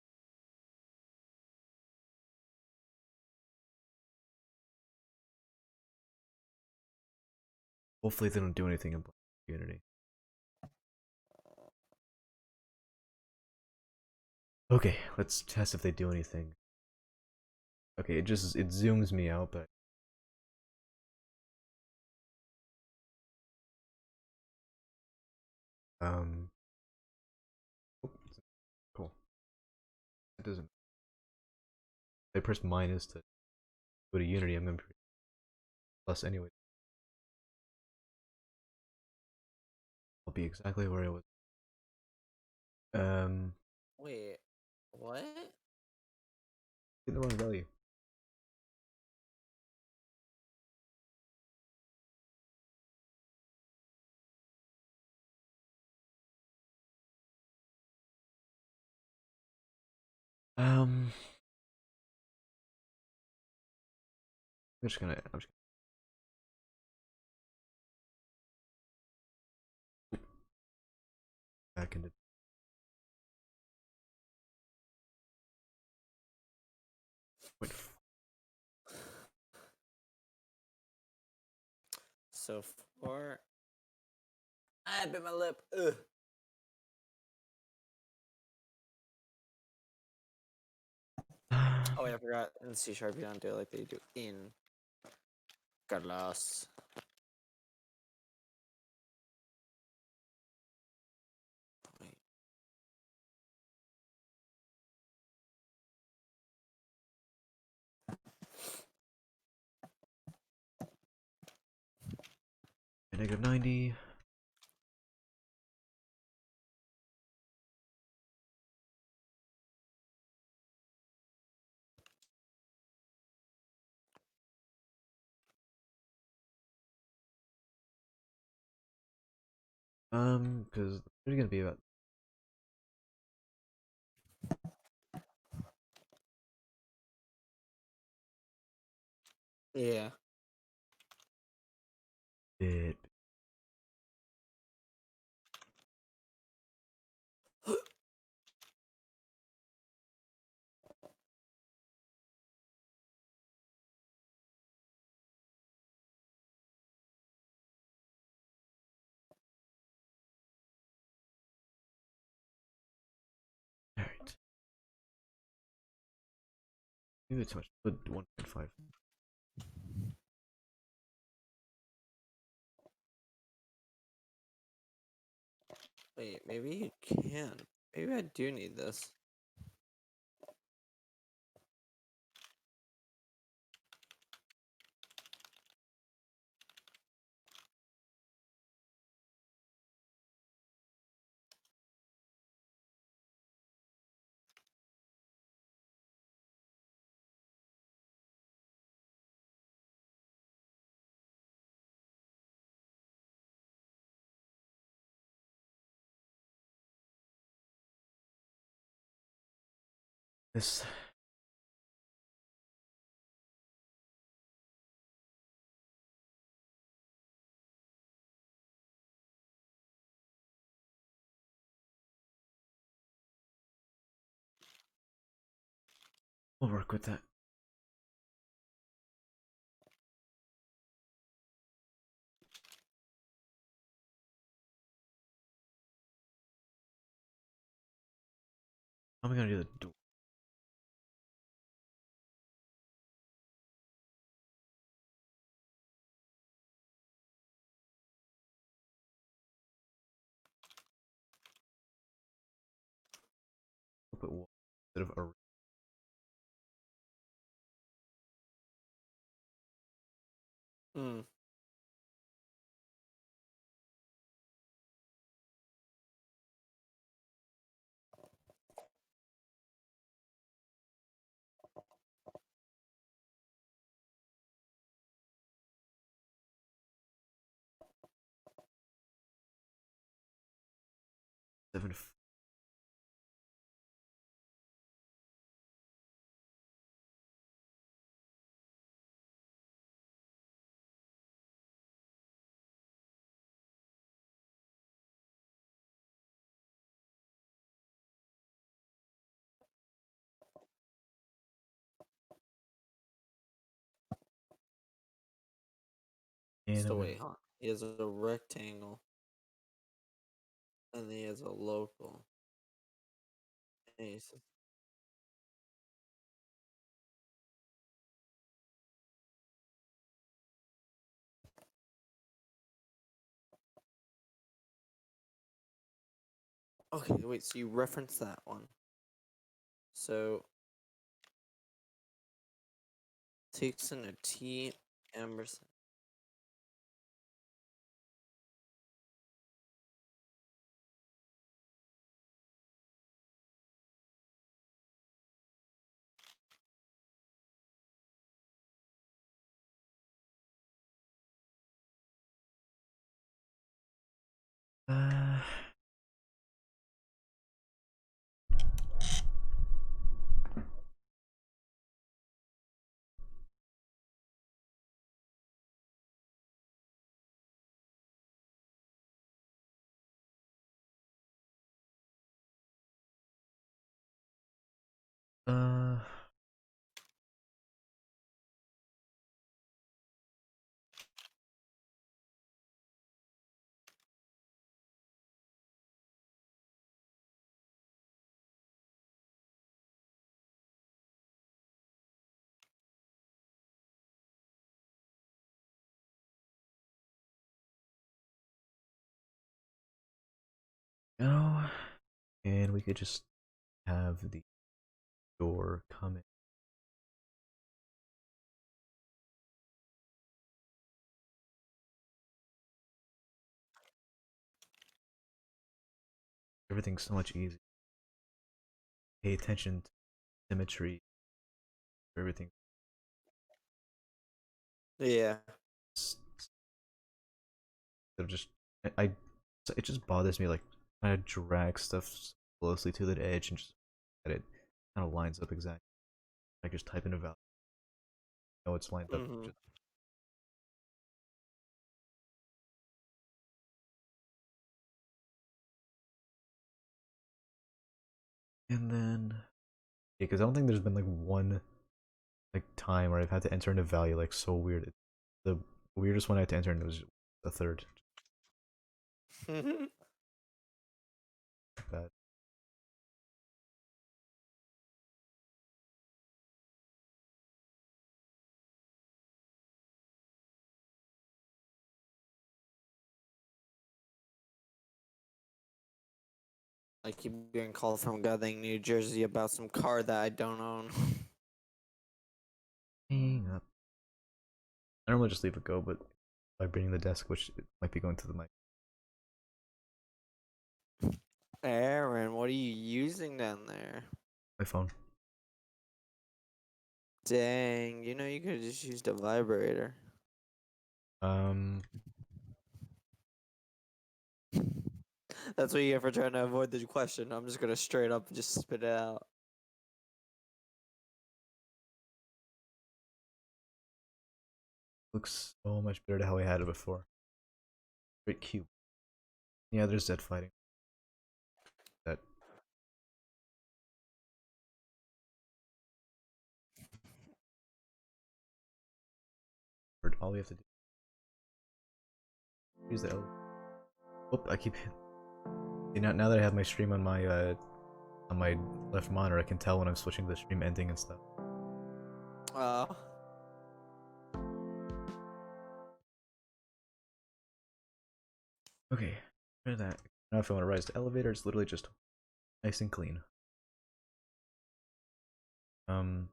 Hopefully, they don't do anything in Unity. Okay, let's test if they do anything. Okay, it zooms me out, but um, oh, cool. It doesn't. If I press minus to go to Unity. I'm gonna press plus anyway. I'll be exactly where I was. Um, Wait, what? in the wrong value. Um, I'm just gonna back into. Wait, So far, I bit my lip. Ugh. Oh, yeah, I forgot. In C sharp, you don't do it like they do in Carlos. Wait. negative 90. Because there's gonna be about Yeah. bit. All right. Maybe it's too much. But 1.5. Wait, maybe you can. Maybe I do need this. This. We'll work with that. How am I gonna do the dual? instead of a Hmm. 7. And So I'm gonna wait, huh? He has a rectangle, and he has a local. And he's, okay, wait. So you reference that one. So takes in a T Emerson. uh, uh, no, and we could just have the door come in. Everything's so much easier. Pay attention to symmetry. Everything. Yeah. Instead of just, I it just bothers me like trying to drag stuff closely to the edge and just that it kind of lines up exactly. I just type in a value. No, it's lined up. Mm-hmm. Just, and then yeah, because I don't think there's been like one like time where I've had to enter in a value like so weird. The weirdest one I had to enter in was the third. Bad. I keep getting called from Gotham, New Jersey about some car that I don't own. Hang up. I normally just leave it go, but vibrating the desk, which it might be going to the mic. Aaron, what are you using down there? My phone. Dang, you know you could have just used a vibrator. Um, That's what you get for trying to avoid the question. I'm just gonna straight up just spit it out. looks so much better to how I had it before. Great cube. Yeah, there's dead fighting. That all we have to do. Use the L. Whoop! I keep. See, now that I have my stream on my left monitor, I can tell when I'm switching the stream ending and stuff. Uh, Okay, try that. Now if I want to rise the elevator, it's literally just nice and clean. Um,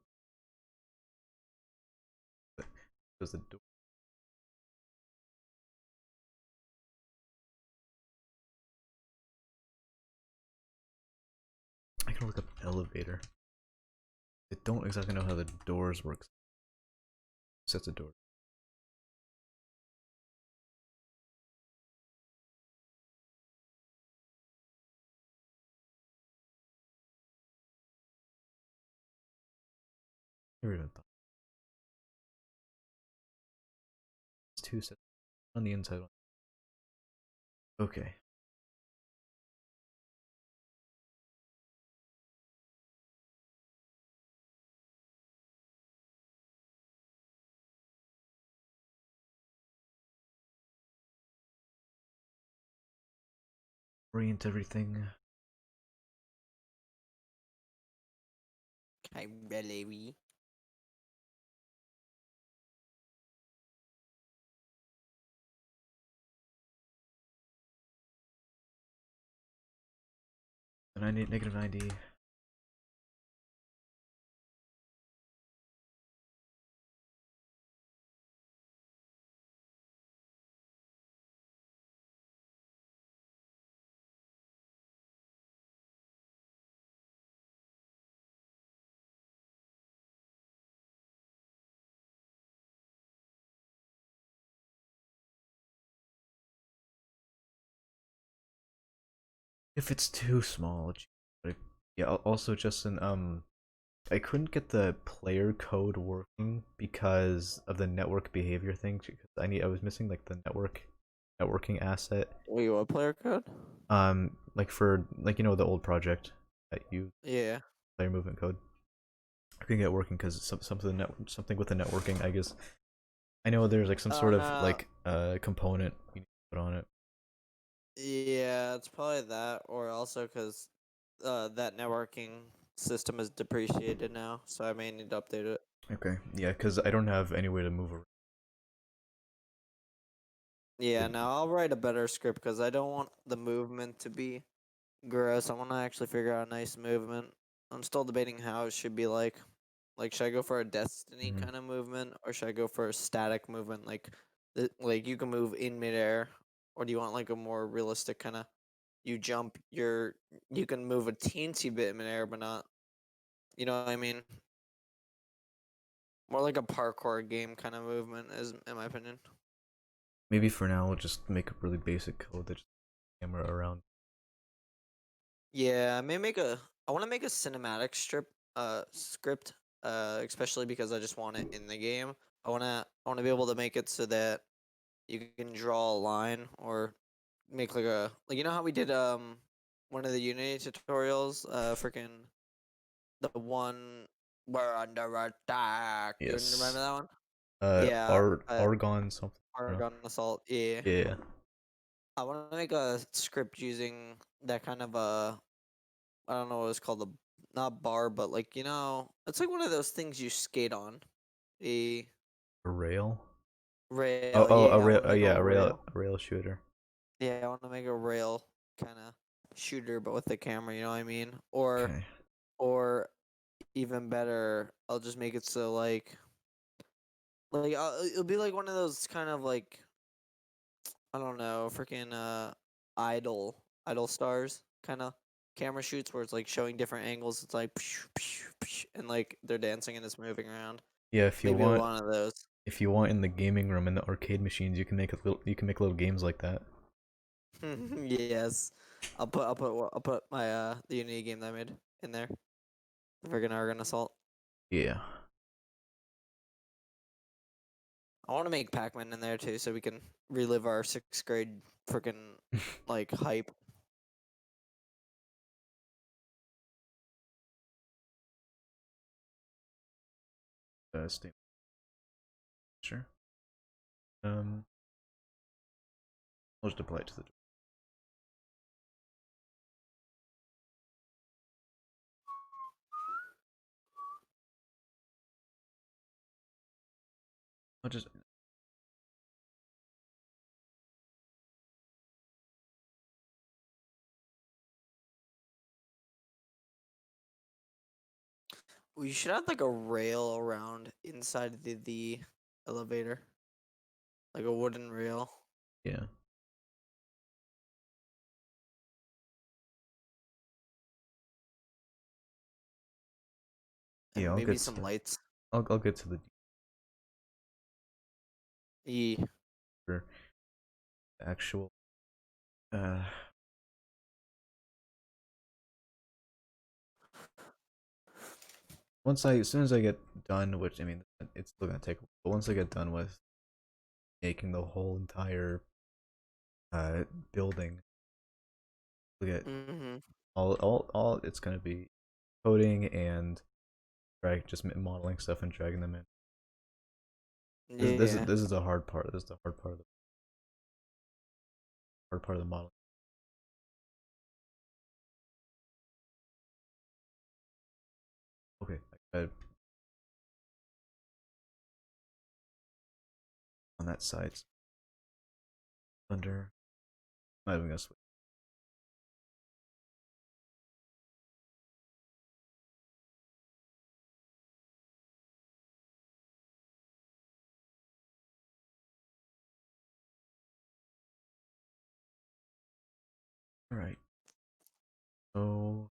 does the door? I can look up elevator. I don't exactly know how the doors work. Sets a door. Never even thought. It's two sets on the inside. Okay. Orient everything. I really. And I need negative 90. If it's too small, yeah. Also, Justin, I couldn't get the player code working because of the network behavior thing. Because I was missing like the networking asset. Wait, what player code? Like for like the old project that you Yeah. player movement code. I couldn't get it working because something with the networking. I guess I know there's like some Oh sort of no. like component you need to put on it. Yeah, it's probably that, or also because that networking system is depreciated now, so I may need to update it. Okay, yeah, because I don't have any way to move around. Yeah, now I'll write a better script because I don't want the movement to be gross. I want to actually figure out a nice movement. I'm still debating how it should be like. Like, should I go for a Destiny Mhm. kind of movement, or should I go for a static movement, like you can move in midair, or do you want like a more realistic kind of? You jump, you can move a teensy bit in midair, but not. You know what I mean? More like a parkour game kind of movement, is in my opinion. Maybe for now, we'll just make a really basic code that just camera around. Yeah, I may make a. I want to make a cinematic script, especially because I just want it in the game. I wanna be able to make it so that you can draw a line or make like you know how we did one of the Unity tutorials, freaking the one we're under attack. Do you remember Yes. that one? Yeah, Argon something. I don't know. Argon Assault. Yeah, Yeah. I want to make a script using that kind of I don't know what it's called, the not bar, but like it's like one of those things you skate on. A A rail. Oh, rail. oh, a Yeah, I rail. want to Oh, make a yeah, rail. a rail shooter. Yeah, I want to make a rail kind of shooter, but with the camera. You know what I mean? Or Okay. or even better, I'll just make it so it'll be like one of those kind of like I don't know, freaking idol stars kind of camera shoots where it's like showing different angles. It's like and like they're dancing and it's moving around. Yeah, Maybe one of those. if you want in the gaming room in the arcade machines, you can make little games like that. Yes, I'll put my the Unity game that I made in there. Friggin' Argon Assault. Yeah. I want to make Pac-Man in there too, so we can relive our sixth grade freaking like hype. State. Sure. Um, I'll just apply it to the. I'll just. We should have like a rail around inside the elevator, like a wooden rail. Yeah. Yeah, And I'll maybe get some to lights. I'll get to the E. deeper actual uh as soon as I get done, which I mean it's still gonna take, but once I get done with making the whole entire building, we get Mm-hmm. all it's gonna be coding and just modeling stuff and dragging them in. Yeah. This is the hard part. This is the hard part of the modeling. Okay, I got it on that side. Under. I'm not even gonna switch. All right. So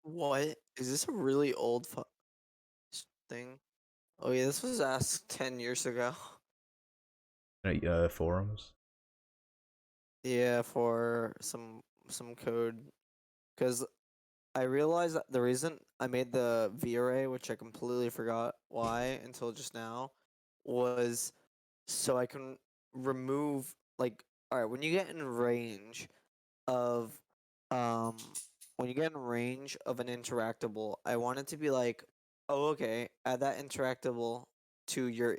What is this a really old thing? Oh yeah, this was asked 10 years ago. forums. Yeah, for some code, because I realized that the reason I made the V array, which I completely forgot why until just now, was so I can remove like all right when you get in range of um when you get in range of an interactable, I want it to be like, oh okay, add that interactable to your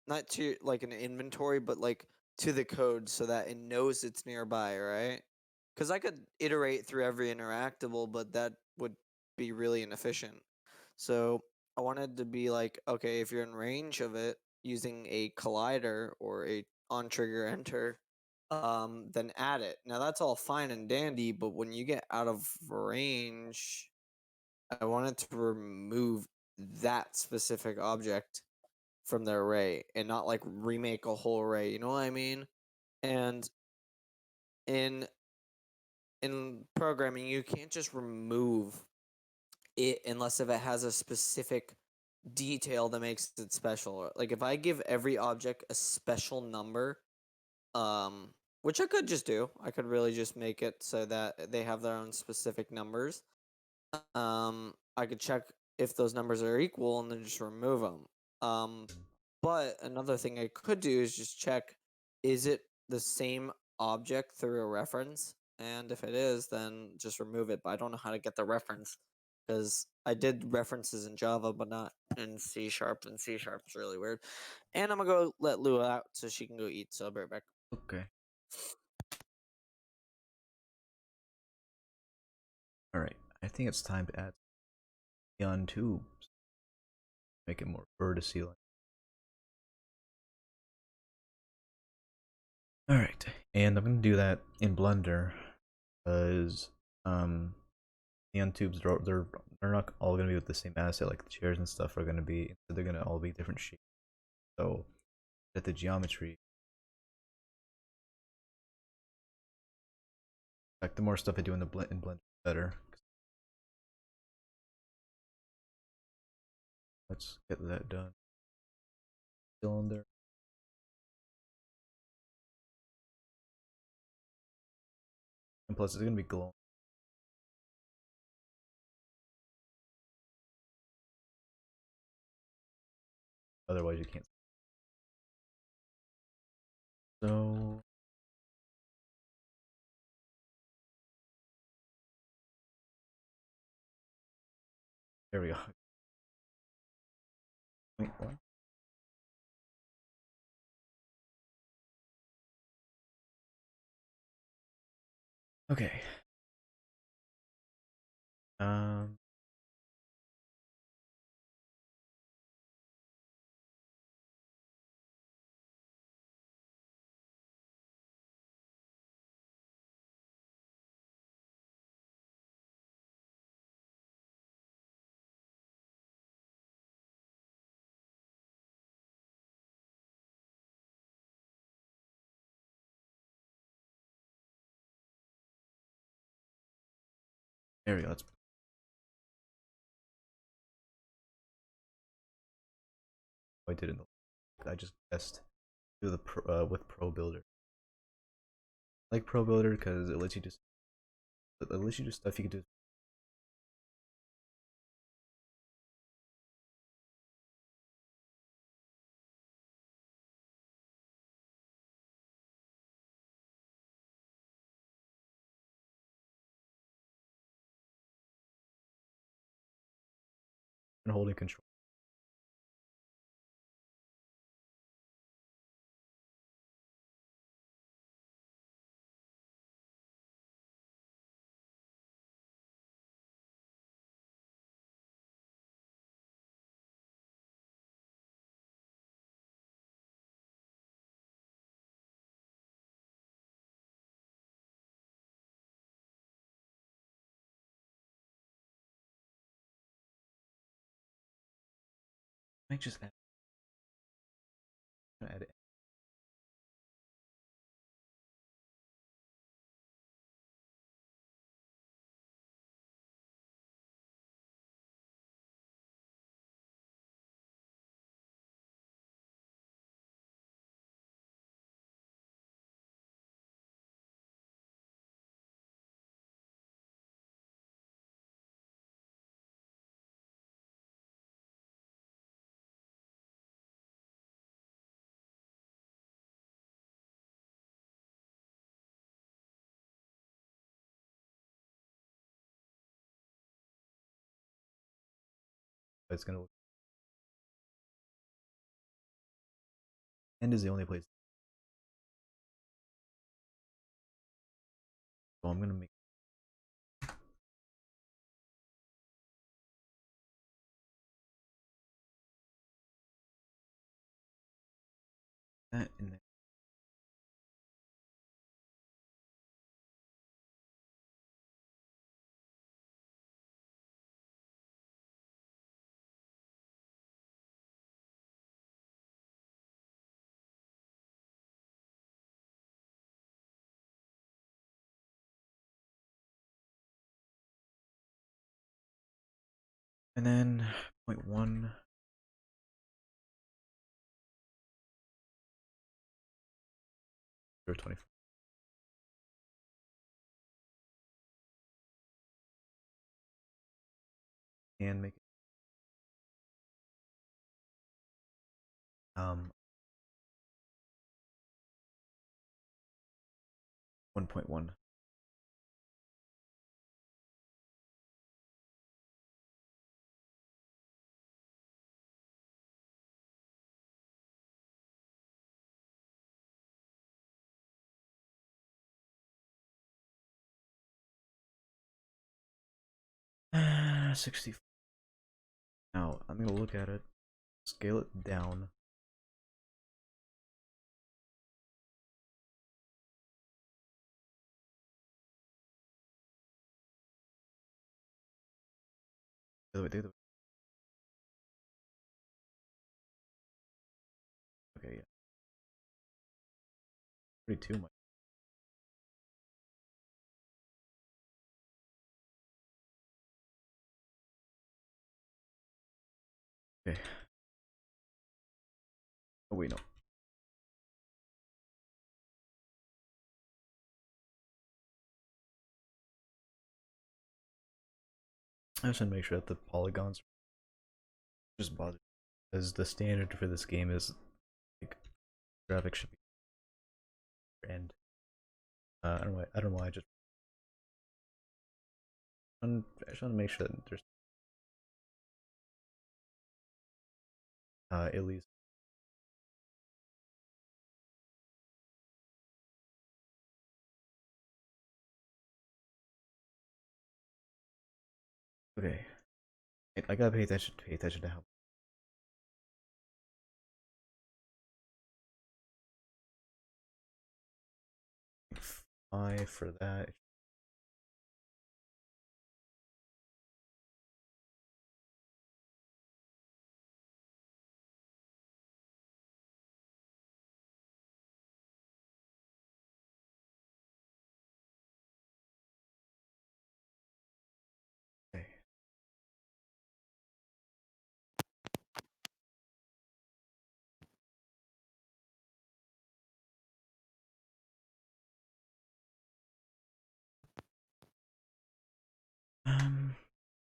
not to like an inventory, but like to the code so that it knows it's nearby, right? Because I could iterate through every interactable, but that would be really inefficient. So I wanted to be like, okay, if you're in range of it using a collider or a on trigger enter, then add it. Now that's all fine and dandy, but when you get out of range, I wanted to remove that specific object from the array and not like remake a whole array. You know what I mean? And in programming, you can't just remove it unless if it has a specific detail that makes it special. Like if I give every object a special number, which I could just do, I could really just make it so that they have their own specific numbers. I could check if those numbers are equal and then just remove them. But another thing I could do is just check, is it the same object through a reference? And if it is, then just remove it. But I don't know how to get the reference because I did references in Java, but not in C sharp. And C sharp is really weird. And I'm gonna go let Lua out so she can go eat. So I'll be right back. Okay. All right. I think it's time to add neon tubes. Make it more vertice like. All right, and I'm gonna do that in Blender because neon tubes they're not all gonna be with the same asset. Like the chairs and stuff are gonna be, they're gonna all be different shapes. So that the geometry, like the more stuff I do in Blender, the better. Let's get that done. Cylinder. And plus, it's gonna be glowing. Otherwise, you can't. So there we go. Wait, what? Okay. Um. There we go. I did in the. I just guessed do the with Pro Builder. I like Pro Builder because it lets you do stuff you can do. And holding control. I might just add it. It's gonna look. End is the only place. So I'm gonna make that in there. And then 0.1 or 24. And make it 1.1. Ah, 60. Now I'm gonna look at it, scale it down. The other way. Okay, yeah. Pretty too much. Okay. Oh wait, no. I just want to make sure that the polygons just bother, because the standard for this game is like graphics should be and I don't know why. I don't know why. I just want to make sure that there's at least. Okay, I gotta pay attention to how. 5 for that.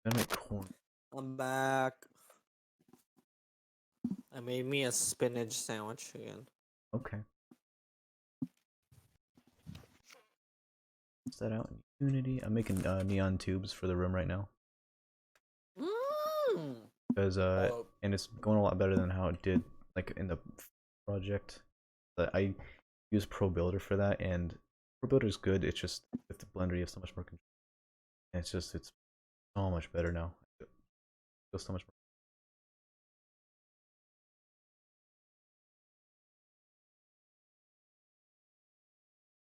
Gotta make corn. I'm back. I made me a spinach sandwich again. Okay. Is that out in Unity? I'm making neon tubes for the room right now. Because Oh, and it's going a lot better than how it did like in the project. But I use Pro Builder for that, and Pro Builder is good. It's just with the Blender you have so much more control. And it's so much better now. It feels so much more.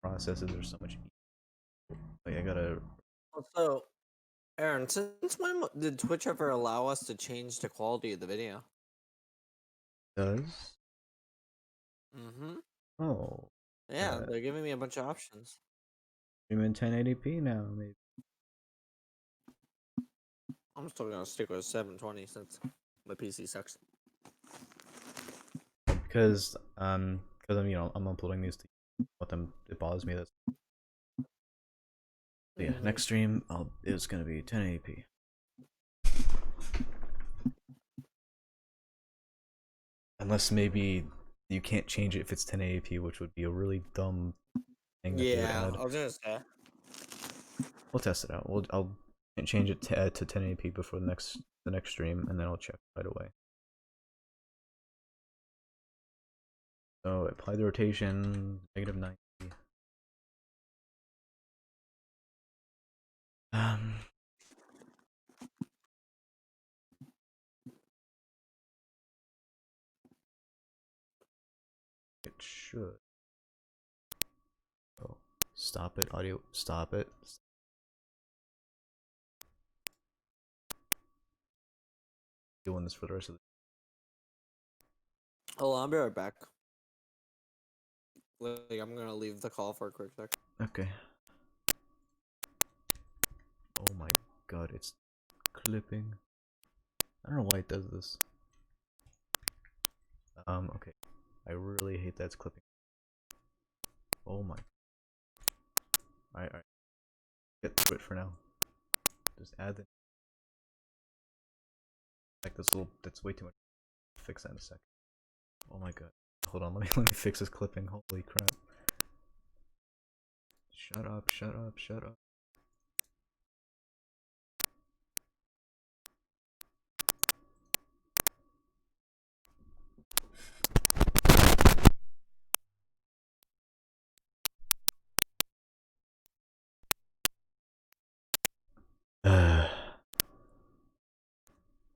Processes are so much easier. Like I gotta. so Aaron, since when did Twitch ever allow us to change the quality of the video? Does Mm-hmm. oh Yeah, they're giving me a bunch of options. stream in 1080p now maybe. I'm still gonna stick with 720 since my PC sucks. Because I'm uploading these to let them. It bothers me that. So yeah, next stream it's gonna be 1080p. Unless maybe you can't change it if it's 1080p, which would be a really dumb thing that they would Yeah, add. I was gonna say. We'll test it out. I'll change it to 1080p before the next stream, and then I'll check right away. So apply the rotation -90. It should. Oh, stop it, audio. Stop it. Doing this for the rest of the. Oh, I'll be right back. Like, I'm gonna leave the call for a quick sec. Okay. Oh my god, it's clipping. I don't know why it does this. Okay. I really hate that it's clipping. Oh my. Alright. Get through it for now. Just add the. Like this little. That's way too much. Fix that in a sec. Oh my god. Hold on, let me fix this clipping. Holy crap. Shut up, shut up, shut up.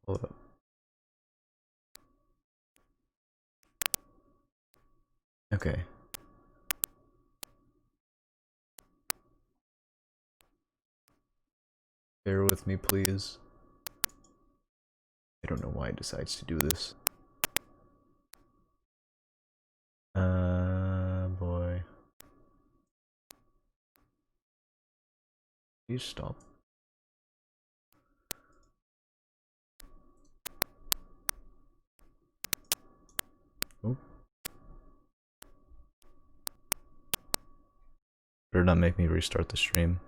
Hold up. Okay. Bear with me, please. I don't know why it decides to do this. Boy. Please stop. Oh. Better not make me restart the stream.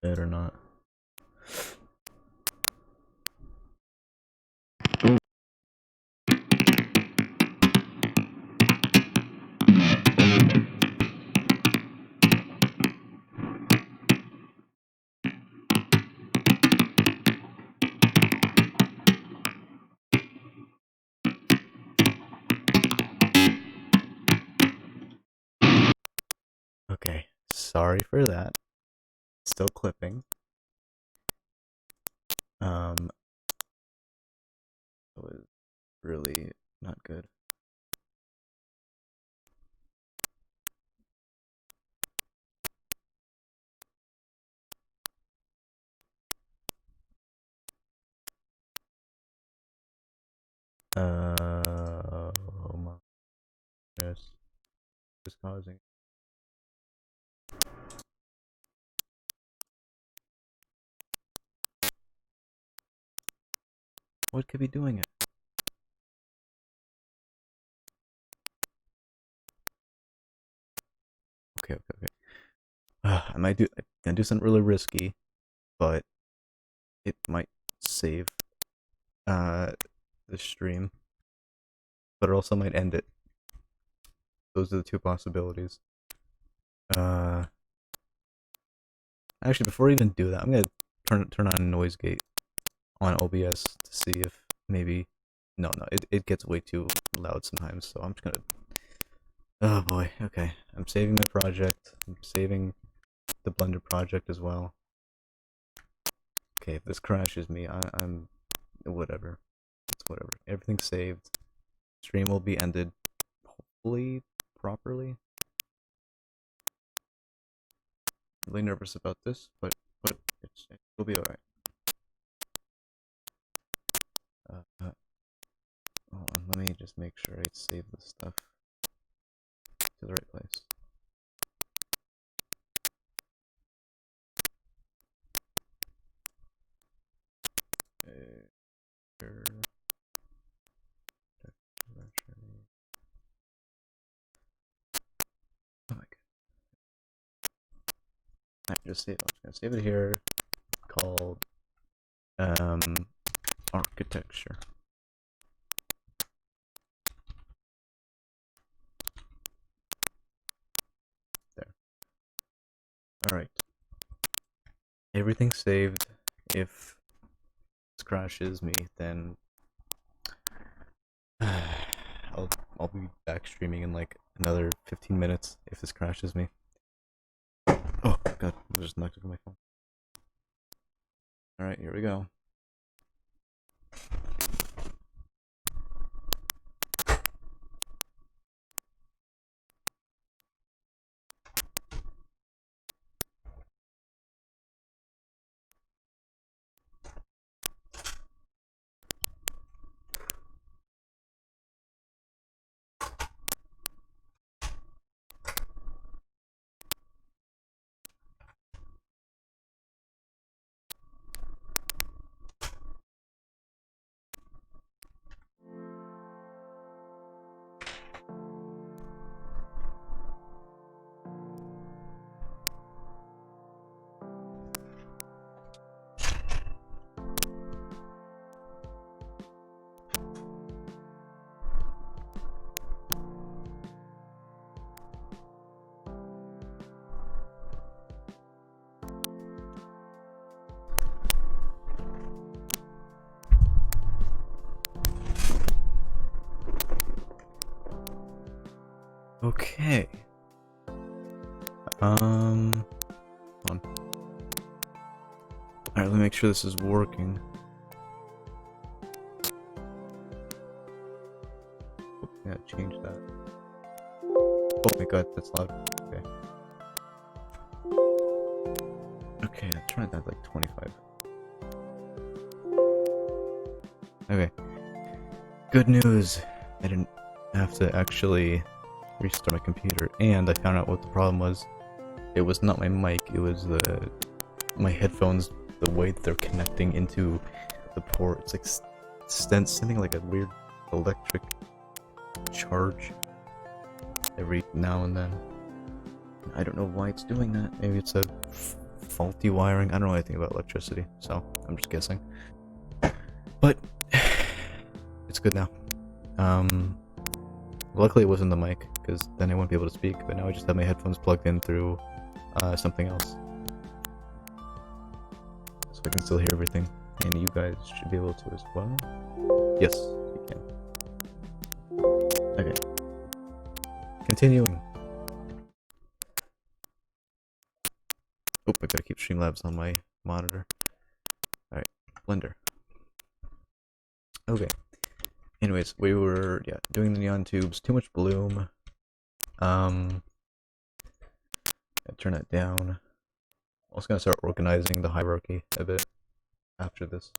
Better not. Okay. Sorry for that. Still clipping. It was really not good. Oh my goodness. It's causing. What could be doing it? Okay. I'm gonna do something really risky, but it might save uh the stream, but it also might end it. Those are the two possibilities. Uh, Actually, before I even do that, I'm gonna turn on noise gate on OBS to see if maybe no, it gets way too loud sometimes. So I'm just gonna. Oh boy. Okay, I'm saving my project. I'm saving the Blender project as well. Okay, if this crashes me, I'm whatever. It's whatever. Everything's saved. Stream will be ended, hopefully properly. I'm really nervous about this, but it'll be alright. Hold on, let me just make sure I save this stuff to the right place. Oh my god. Alright, just save. I'm just gonna save it here. Called architecture. There. Alright. Everything's saved. If this crashes me, then I'll be back streaming in like another 15 minutes if this crashes me. Oh god, I just knocked over my phone. Alright, here we go. Okay. Hold on. Alright, let me make sure this is working. Oh, yeah, change that. Oh my god, that's loud. Okay. Okay, I tried that like 25. Okay. Good news. I didn't have to actually restart my computer, and I found out what the problem was. It was not my mic, it was my headphones, the way that they're connecting into the port. It's like sending like a weird electric charge every now and then. I don't know why it's doing that. Maybe it's a faulty wiring. I don't know anything about electricity, so I'm just guessing. But it's good now. Luckily it wasn't the mic, because then I wouldn't be able to speak, but now I just have my headphones plugged in through something else. So I can still hear everything, and you guys should be able to as well. Yes, you can. Okay. Continuing. Oh, I gotta keep Streamlabs on my monitor. Alright, Blender. Okay. Anyways, we were doing the neon tubes. Too much bloom. Turn that down. I'm also gonna start organizing the hierarchy a bit after this.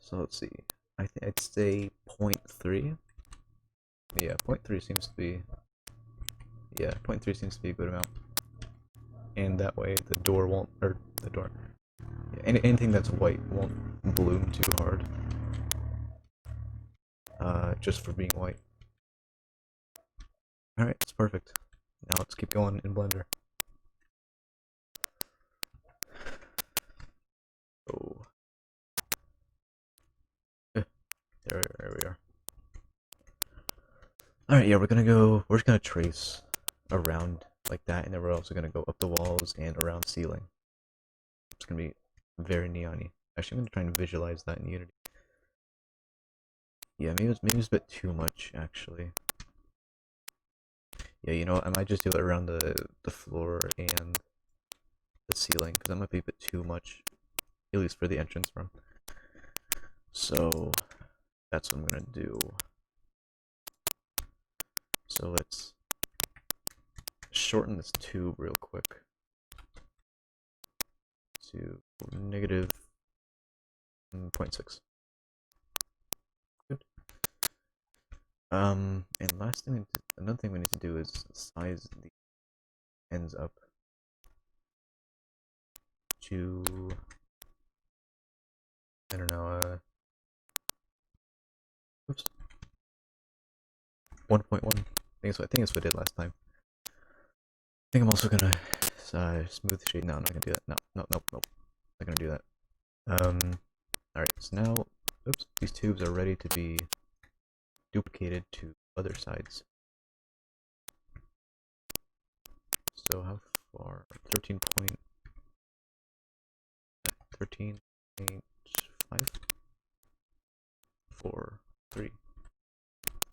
So let's see. I think I'd say 0.3. Yeah, 0.3 seems to be. Yeah, 0.3 seems to be a good amount. And that way the door won't, or the door. Yeah, anything that's white won't bloom too hard. Just for being white. Alright, it's perfect. Now let's keep going in Blender. Oh. There we are. Alright, yeah, we're just gonna trace around like that, and then we're also gonna go up the walls and around ceiling. It's gonna be very neon-y. Actually, I'm gonna try and visualize that in Unity. Yeah, maybe it's a bit too much, actually. Yeah, you know what, I might just do it around the floor and the ceiling, because that might be a bit too much, at least for the entrance room. So, that's what I'm gonna do. So let's shorten this tube real quick to negative 0.6. Good. And another thing we need to do is size the ends up to, I don't know, oops, 1.1. I think that's what I did last time. I think I'm also gonna smooth shade. No, I'm not gonna do that. No. Not gonna do that. Alright, so now, oops, these tubes are ready to be duplicated to other sides. So how far? 13.5? 4, 3.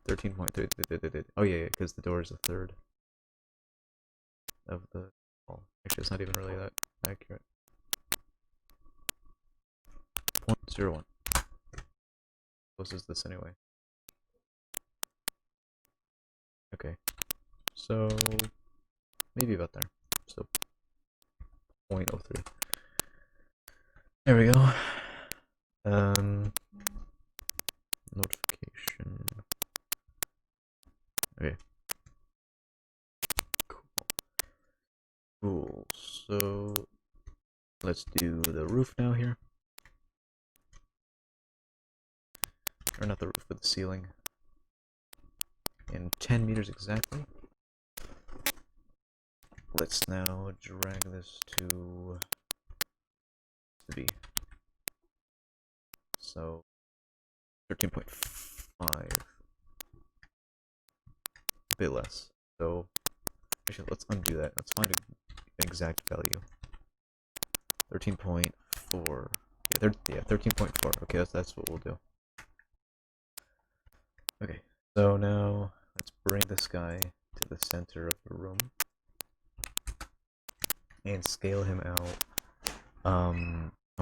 13.3. Oh yeah, because the door is a third of the wall. Actually, it's not even really that accurate. 0.01. Close is this anyway? Okay, so maybe about there. So 0.03. There we go. Notification. Okay. Cool. So let's do the roof now here. Or not the roof, but the ceiling. In 10 meters exactly. Let's now drag this to the B. So 13.5. A bit less. So actually, let's undo that. Let's find an exact value. 13.4. Yeah, 13.4. Okay, that's what we'll do. Okay, so now let's bring this guy to the center of the room and scale him out. How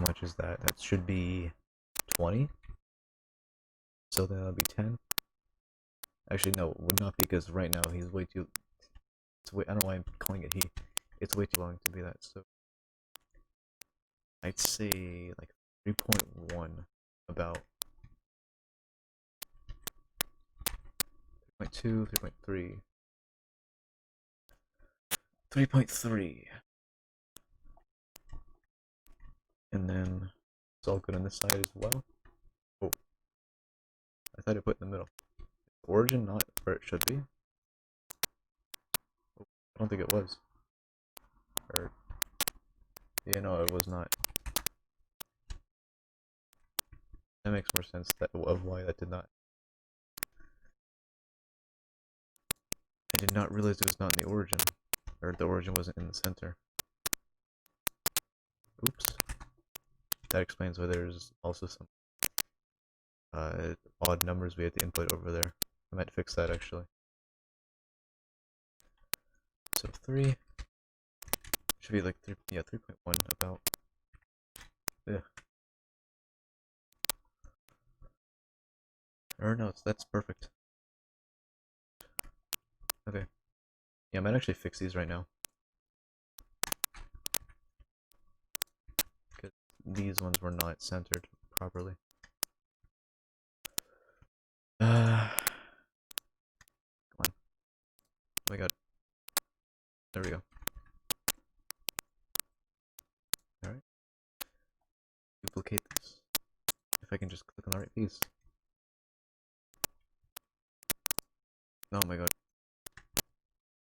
much is that? That should be 20. So that'll be 10. Actually, no, it would not, because right now he's way too. I don't know why I'm calling it he. It's way too long to be that. So I'd say like 3.1, about 3.2, 3.3, 3.3, and then it's all good on this side as well. Oh, I thought I put in the middle. Origin not where it should be. Oh, I don't think it was. Or yeah, no, it was not. That makes more sense of why that did not. I did not realize it was not in the origin, or the origin wasn't in the center. Oops. That explains why there's also some odd numbers we had to input over there. I might fix that actually. So 3 should be like 3.1 about. Yeah. Or no, that's perfect. Okay. Yeah, I might actually fix these right now. Because these ones were not centered properly. Come on. Oh my god. There we go. Alright. Duplicate this. If I can just click on the right piece. Oh my god.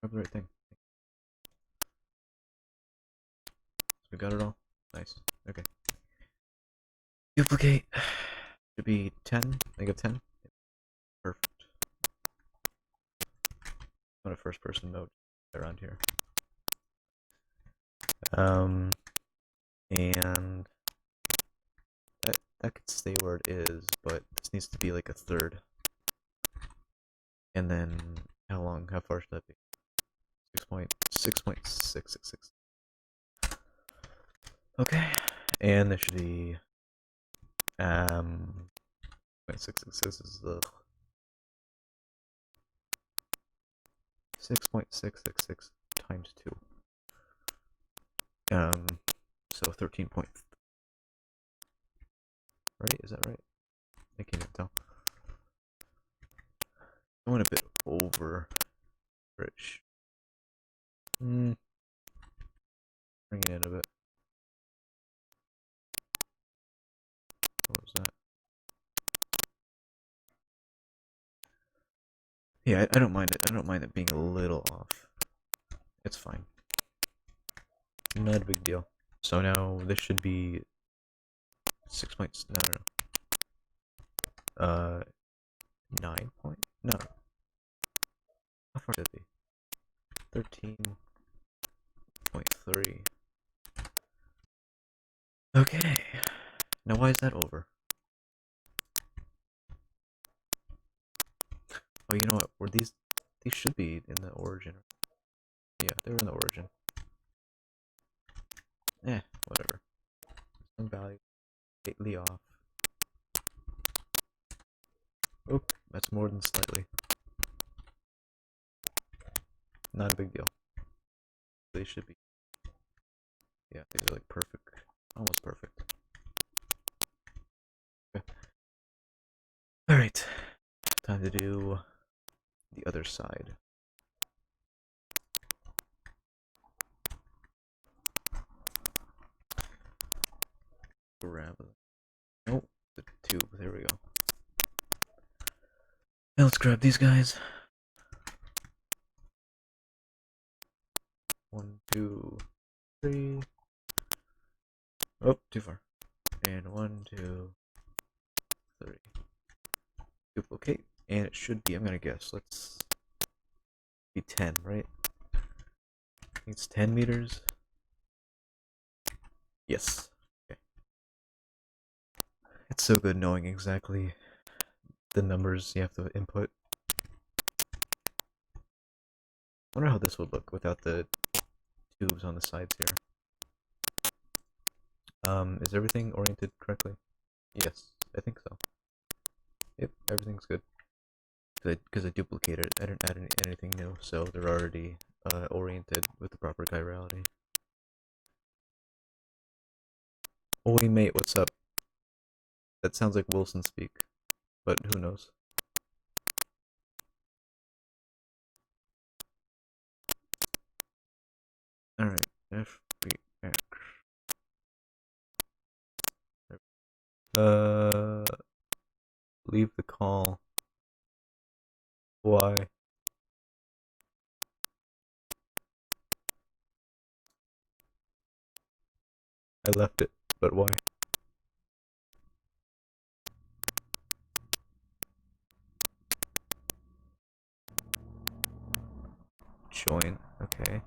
Grab the right thing. We got it all? Nice. Okay. Duplicate. Should be 10. Negative 10. Perfect. I'm on a first person mode around here. And that could stay where it is, but this needs to be like a third. And then how long? How far should that be? 6.666. Okay. And this should be 0.666 is the 6.666 times 2. So 13 point. Right? Is that right? I can't even tell. I went a bit over rich. Bring it in a bit. What was that? Yeah, I don't mind it. I don't mind it being a little off. It's fine. Not a big deal. So now this should be 6 points. No. 9 point. No. How far should it be? 13.3. Okay. Now why is that over? Oh, you know what? Were these should be in the origin. Yeah, they were in the origin. Whatever. Some value slightly off. Oh, that's more than slightly. Not a big deal. They should be. Yeah, these are like perfect. Almost perfect. Okay. Alright. Time to do the other side. Grab it. Nope, the tube. There we go. Now let's grab these guys. 1, 2, 3. Oh, too far. And 1, 2, 3. Duplicate. And it should be, I'm gonna guess, let's be 10, right? I think it's 10 meters. Yes. Okay. It's so good knowing exactly the numbers you have to input. I wonder how this would look without the tubes on the sides here. Is everything oriented correctly? Yes, I think so. Yep, everything's good. Because I duplicated it. I didn't add anything new, so they're already oriented with the proper chirality. Oi, mate, what's up? That sounds like Wilson speak, but who knows? Alright, FBX. Leave the call. Why? I left it, but why? Join, okay.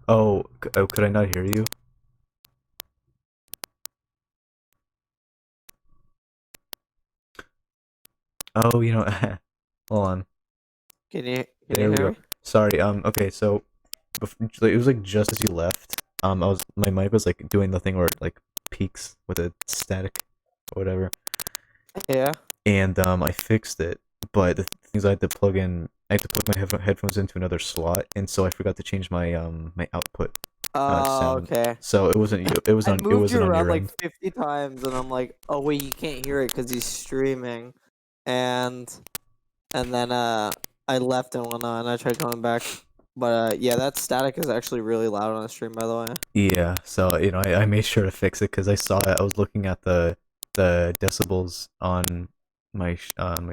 Oh, could I not hear you? Oh, you know, hold on. Can There you we hear go. me? Sorry, okay, so it was like just as you left. My mic was like doing the thing where it like peaks with a static or whatever, Yeah. and I fixed it. But the things I had to plug in, I had to plug my headphones into another slot, and so I forgot to change my my output Oh, sound. okay. So it wasn't you. It was I on. It moved you wasn't on around your like end. 50 times, and I'm like, oh wait, you can't hear it because he's streaming, and then I left and whatnot, and I tried coming back, but yeah, that static is actually really loud on the stream, by the way. Yeah. So you know, I made sure to fix it because I saw it. I was looking at the decibels on my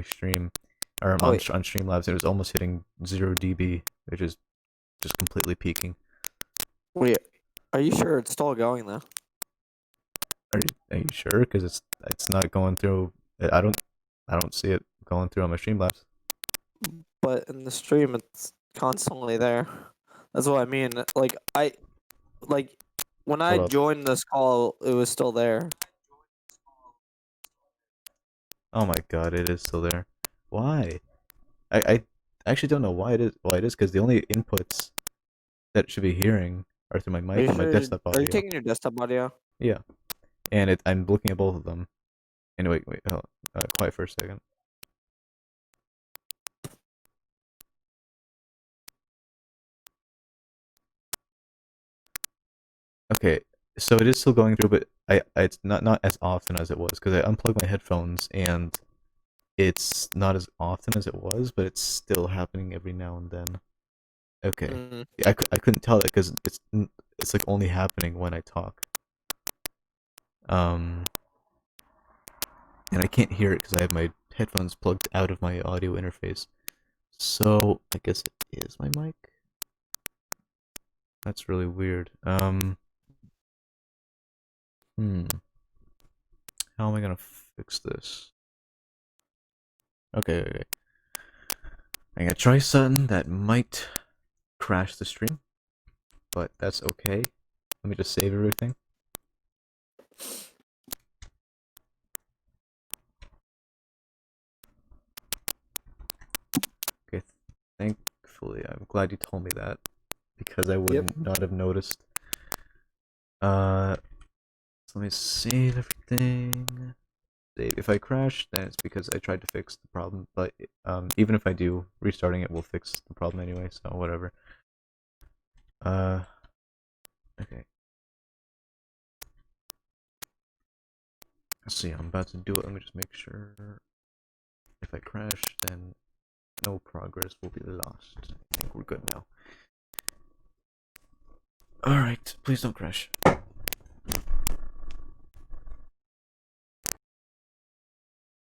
stream or Oh wait, on Streamlabs. It was almost hitting 0 dB, which is just completely peaking. wait. Are you sure it's still going though? Are you sure? Because it's not going through. I don't see it going through on my Streamlabs. But in the stream, it's constantly there. That's what I mean. Like when I Hold up. joined this call, it was still there. Oh my god, it is still there. Why? I actually don't know why it is. Why it is? Because the only inputs that it should be hearing are through my Are mic you and my sure? desktop Are you audio. taking your desktop audio? Yeah, and I'm looking at both of them. Anyway, wait, hold on. Quiet for a second. Okay, so it is still going through, but it's not as often as it was because I unplugged my headphones and it's not as often as it was, but it's still happening every now and then. Okay, Mm. yeah, I couldn't tell that because it's like only happening when I talk. Um, and I can't hear it because I have my headphones plugged out of my audio interface. So I guess it is my mic. That's really weird. Hmm. How am I gonna fix this? Okay. I'm gonna try something that might crash the stream, but that's okay. Let me just save everything. Okay, thankfully, I'm glad you told me that because I Yep. would not have noticed. So let me save everything. Save. If I crash, then it's because I tried to fix the problem. But even if I do, restarting it will fix the problem anyway. So whatever. Okay. Let's see. I'm about to do it. Let me just make sure. If I crash, then no progress will be lost. I think we're good now. Alright, please don't crash.